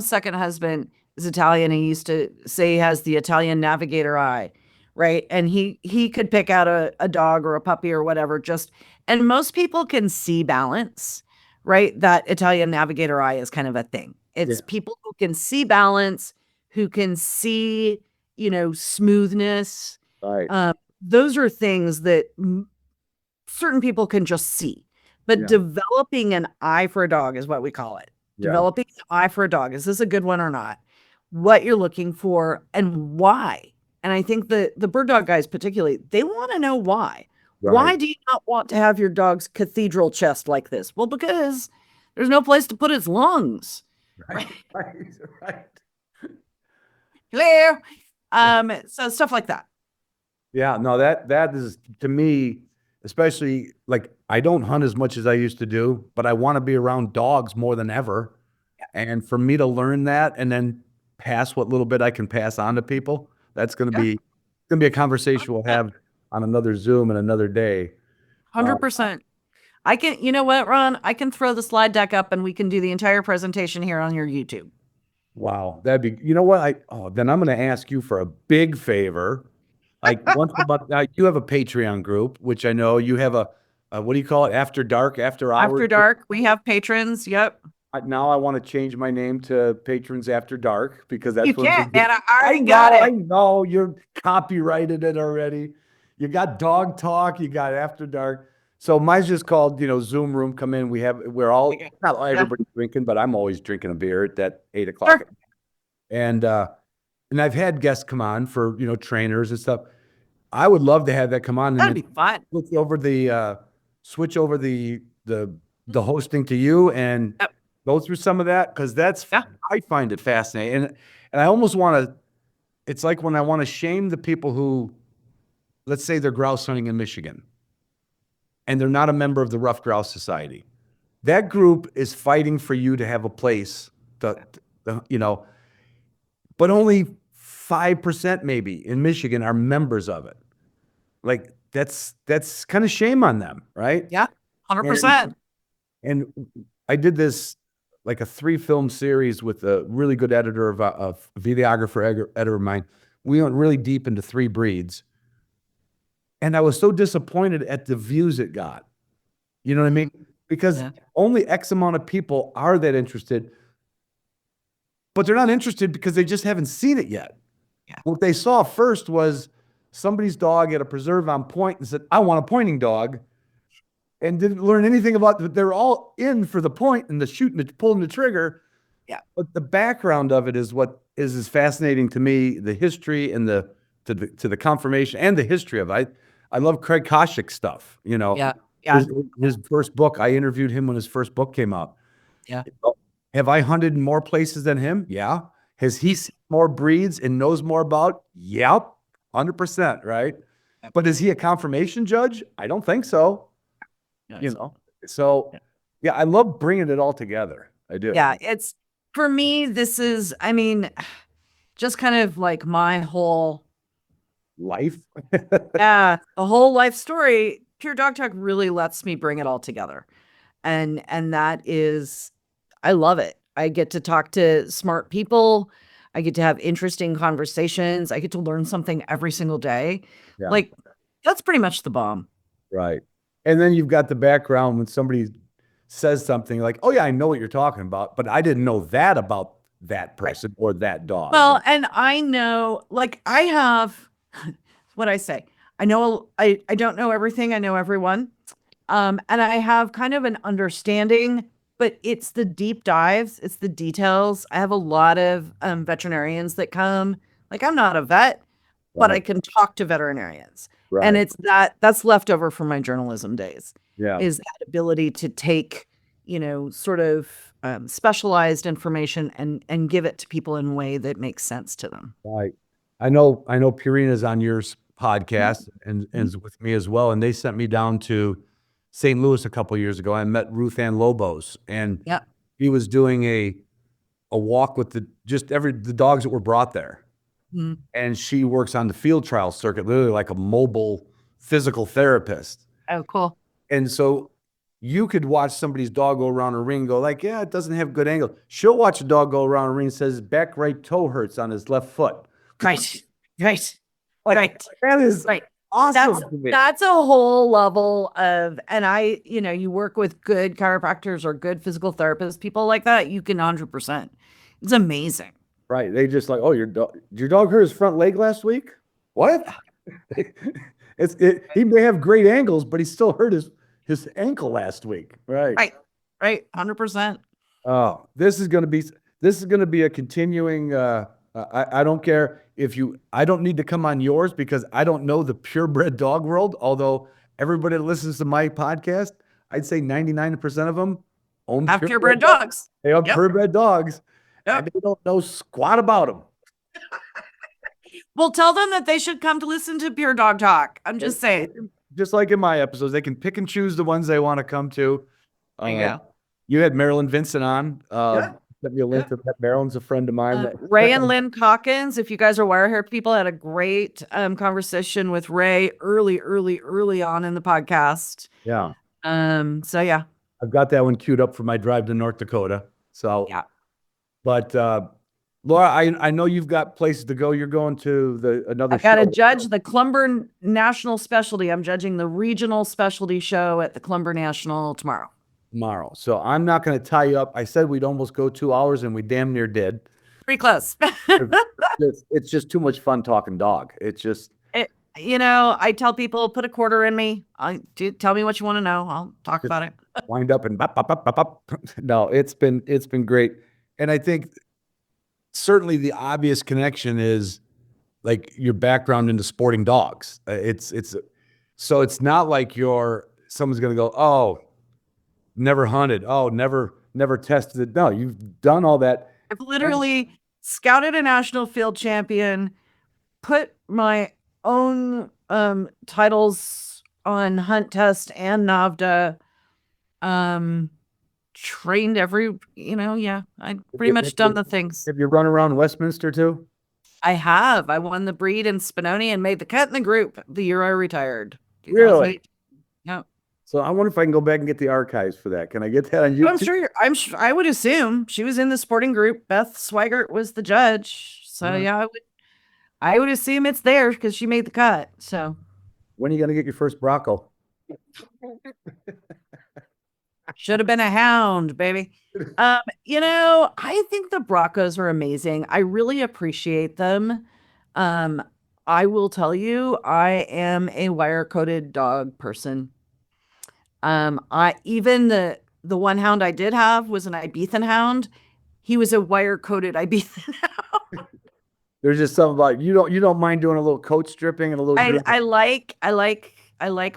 D: second husband is Italian. He used to say he has the Italian navigator eye, right? And he could pick out a dog or a puppy or whatever, and most people can see balance, right? That Italian navigator eye is kind of a thing. It's people who can see balance, who can see, smoothness.
C: right.
D: Those are things that certain people can just see. But
C: Yeah.
D: developing an eye for a dog is what we call it.
C: Yeah.
D: Developing an eye for a dog. Is this a good one or not? What you're looking for and why. And I think the bird dog guys particularly, they want to know why.
C: Right.
D: Why do you not want to have your dog's cathedral chest like this? Well, because there's no place to put its lungs.
C: Right. Right.
D: Hello. So stuff like that.
C: Yeah, no, that is, to me, especially, like, I don't hunt as much as I used to do, but I want to be around dogs more than ever. And for me to learn that and then pass what little bit I can pass on to people, that's going to be a conversation we'll have on another Zoom and another day.
D: 100%. I can, you know what, Ron? I can throw the slide deck up and we can do the entire presentation here on your YouTube.
C: Wow, that'd be, you know what? Then I'm going to ask you for a big favor. Like once a month, now you have a Patreon group, which I know you have a what do you call it? After dark, after hours.
D: After dark, we have patrons. Yep.
C: Now I want to change my name to Patrons After Dark because that's
D: You
C: what
D: can't,
C: we do.
D: man. I already got
C: I
D: it.
C: know you're copyrighted it already. You got Dog Talk, you got After Dark. So mine's just called, Zoom Room. Come in. We're all, not everybody drinking, but I'm always drinking a beer at that 8 o'clock.
D: Sure.
C: And I've had guests come on for, trainers and stuff. I would love to have that come on and
D: That'd
C: then
D: be fun.
C: switch over the hosting to you and
D: Yep.
C: go through some of that, because I find it fascinating. And I almost want to, it's like when I want to shame the people who, let's say they're grouse hunting in Michigan and they're not a member of the Rough Grouse Society. That group is fighting for you to have a place but only 5% maybe in Michigan are members of it. Like that's kind of shame on them, right?
D: Yeah. 100%.
C: And I did this like a 3-film series with a really good editor of videographer editor of mine. We went really deep into 3 breeds. And I was so disappointed at the views it got. You know what I mean? Because only X amount of people are that interested, but they're not interested because they just haven't seen it yet.
D: Yeah.
C: What they saw first was somebody's dog at a preserve on point and said, I want a pointing dog, and didn't learn anything about it. They're all in for the point and the shooting, the pulling the trigger.
D: Yeah.
C: But the background of it is what is as fascinating to me, the history and to the confirmation and the history of it. I love Craig Koshik's stuff, you know.
D: Yeah. Yeah.
C: His first book, I interviewed him when his first book came out.
D: Yeah.
C: Have I hunted in more places than him? Yeah. Has he seen more breeds and knows more about? Yep. 100%, right? But is he a confirmation judge? I don't think so. You know. So, yeah, I love bringing it all together. I do.
D: Yeah. It's for me, this is, I mean, just kind of like my whole
C: Life.
D: the whole life story. Pure Dog Talk really lets me bring it all together. And that is, I love it. I get to talk to smart people. I get to have interesting conversations. I get to learn something every single day.
C: Yeah.
D: Like, that's pretty much the bomb.
C: Right. And then you've got the background when somebody says something like, oh, yeah, I know what you're talking about, but I didn't know that about that person or that dog.
D: Well, and I know, like, I have what I say. I know, I don't know everything. I know everyone. And I have kind of an understanding, but it's the deep dives, it's the details. I have a lot of veterinarians that come. Like, I'm not a vet, but I can talk to veterinarians. And
C: Right.
D: it's that's left over from my journalism days.
C: Yeah.
D: Is that ability to take, sort of specialized information and give it to people in a way that makes sense to them.
C: Right. I know Purina's on your podcast and is with me as well. And they sent me down to St. Louis a couple of years ago. I met Ruth Ann Lobos, and
D: Yeah.
C: he was doing a walk with the dogs that were brought there.
D: Mhm.
C: And she works on the field trial circuit, literally like a mobile physical therapist.
D: Oh, cool.
C: And so you could watch somebody's dog go around a ring and go like, yeah, it doesn't have good angle. She'll watch a dog go around a ring and says his back right toe hurts on his left foot.
D: Right. Right.
C: Like,
D: Right.
C: that is
D: Right.
C: awesome to me.
D: That's a whole level of, and you work with good chiropractors or good physical therapists, people like that, you can 100%. It's amazing.
C: Right. They just like, oh, your dog hurt his front leg last week? What? He may have great angles, but he still hurt his ankle last week. Right.
D: Right. Right. 100%.
C: Oh, this is going to be a continuing, I don't care I don't need to come on yours because I don't know the purebred dog world. Although everybody that listens to my podcast, I'd say 99% of them own
D: Have purebred dogs.
C: They have
D: Yep.
C: purebred dogs.
D: Yep.
C: And they don't know squat about them.
D: Well, tell them that they should come to listen to Pure Dog Talk. I'm just saying.
C: Just like in my episodes, they can pick and choose the ones they want to come to.
D: There you go.
C: You had Marilyn Vincent on. Sent me a link to that. Marilyn's a friend of mine.
D: Ray and Lynn Calkins, if you guys are Wirehair people, had a great conversation with Ray early on in the podcast.
C: Yeah.
D: So yeah.
C: I've got that one queued up for my drive to North Dakota. So
D: Yeah.
C: But Laura, I know you've got places to go. You're going to another
D: I got to
C: show.
D: judge the Clumber National Specialty. I'm judging the regional specialty show at the Clumber National tomorrow.
C: So I'm not going to tie you up. I said we'd almost go 2 hours, and we damn near did.
D: Pretty close.
C: It's just too much fun talking dog. It's just
D: I tell people, put a quarter in me. Tell me what you want to know. I'll talk about it.
C: wind up and bop, bop, bop, bop, bop. No, it's been great. And I think certainly the obvious connection is like your background into sporting dogs. So it's not like someone's going to go, oh, never hunted. Oh, never tested it. No, you've done all that.
D: I've literally scouted a national field champion, put my own titles on Hunt Test and NAVDA, trained I pretty much done the things.
C: Have you run around Westminster too?
D: I have. I won the breed in Spinoni and made the cut in the group the year I retired.
C: Really?
D: Yeah.
C: So I wonder if I can go back and get the archives for that. Can I get that on YouTube?
D: I'm sure I would assume she was in the sporting group. Beth Swigert was the judge. So yeah, I would assume it's there because she made the cut. So
C: when are you going to get your first Bronco?
D: should have been a hound, baby. I think the Broncos are amazing. I really appreciate them. I will tell you, I am a wire-coated dog person. Even the one hound I did have was an Ibethan hound. He was a wire-coated Ibethan hound.
C: There's just something about you don't mind doing a little coat stripping and a little.
D: I like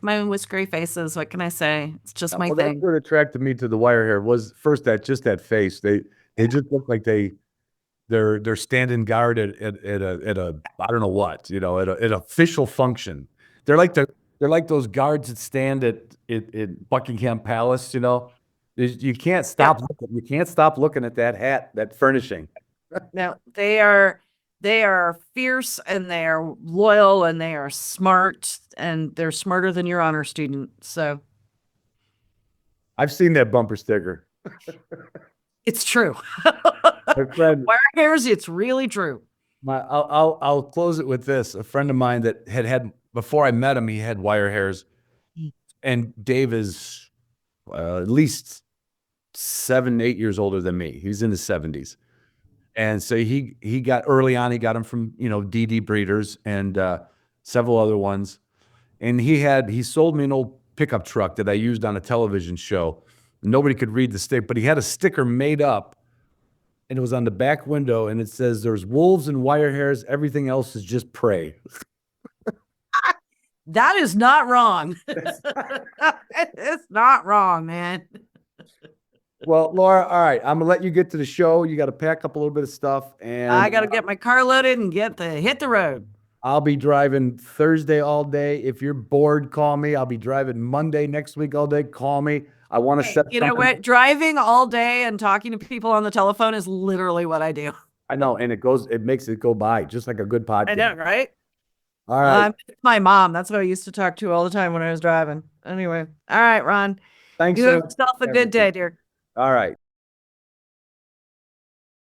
D: my whiskery faces. What can I say? It's just my
C: Well,
D: thing.
C: that's what attracted me to the wire hair was first that face. They just look like they're standing guard at a I don't know what, at an official function. They're like those guards that stand at Buckingham Palace, You can't stop looking at that hat, that furnishing.
D: No, they are fierce and they are loyal and they are smart and they're smarter than your honor student. So
C: I've seen that bumper sticker.
D: it's true.
C: My friend,
D: Wire hairs, it's really true.
C: I'll close it with this. A friend of mine that had before I met him, he had wire hairs, and Dave is at least 7, 8 years older than me. He's in his 70s. And so he got early on, he got them from, DD Breeders and several other ones. And he sold me an old pickup truck that I used on a television show. Nobody could read the stick, but he had a sticker made up and it was on the back window and it says, "There's wolves and wire hairs. Everything else is just prey."
D: That is not wrong. It's not wrong, man.
C: Well, Laura, all right, I'm gonna let you get to the show. You got to pack up a little bit of stuff, and
D: I got to get my car loaded and hit the road.
C: I'll be driving Thursday all day. If you're bored, call me. I'll be driving Monday next week all day. Call me. I want to set.
D: You know what? Driving all day and talking to people on the telephone is literally what I do.
C: I know, and it makes it go by just like a good podcast.
D: I know, right?
C: All right.
D: My mom. That's who I used to talk to all the time when I was driving. Anyway, all right, Ron.
C: Thanks.
D: You have yourself a good day, dear.
C: All right.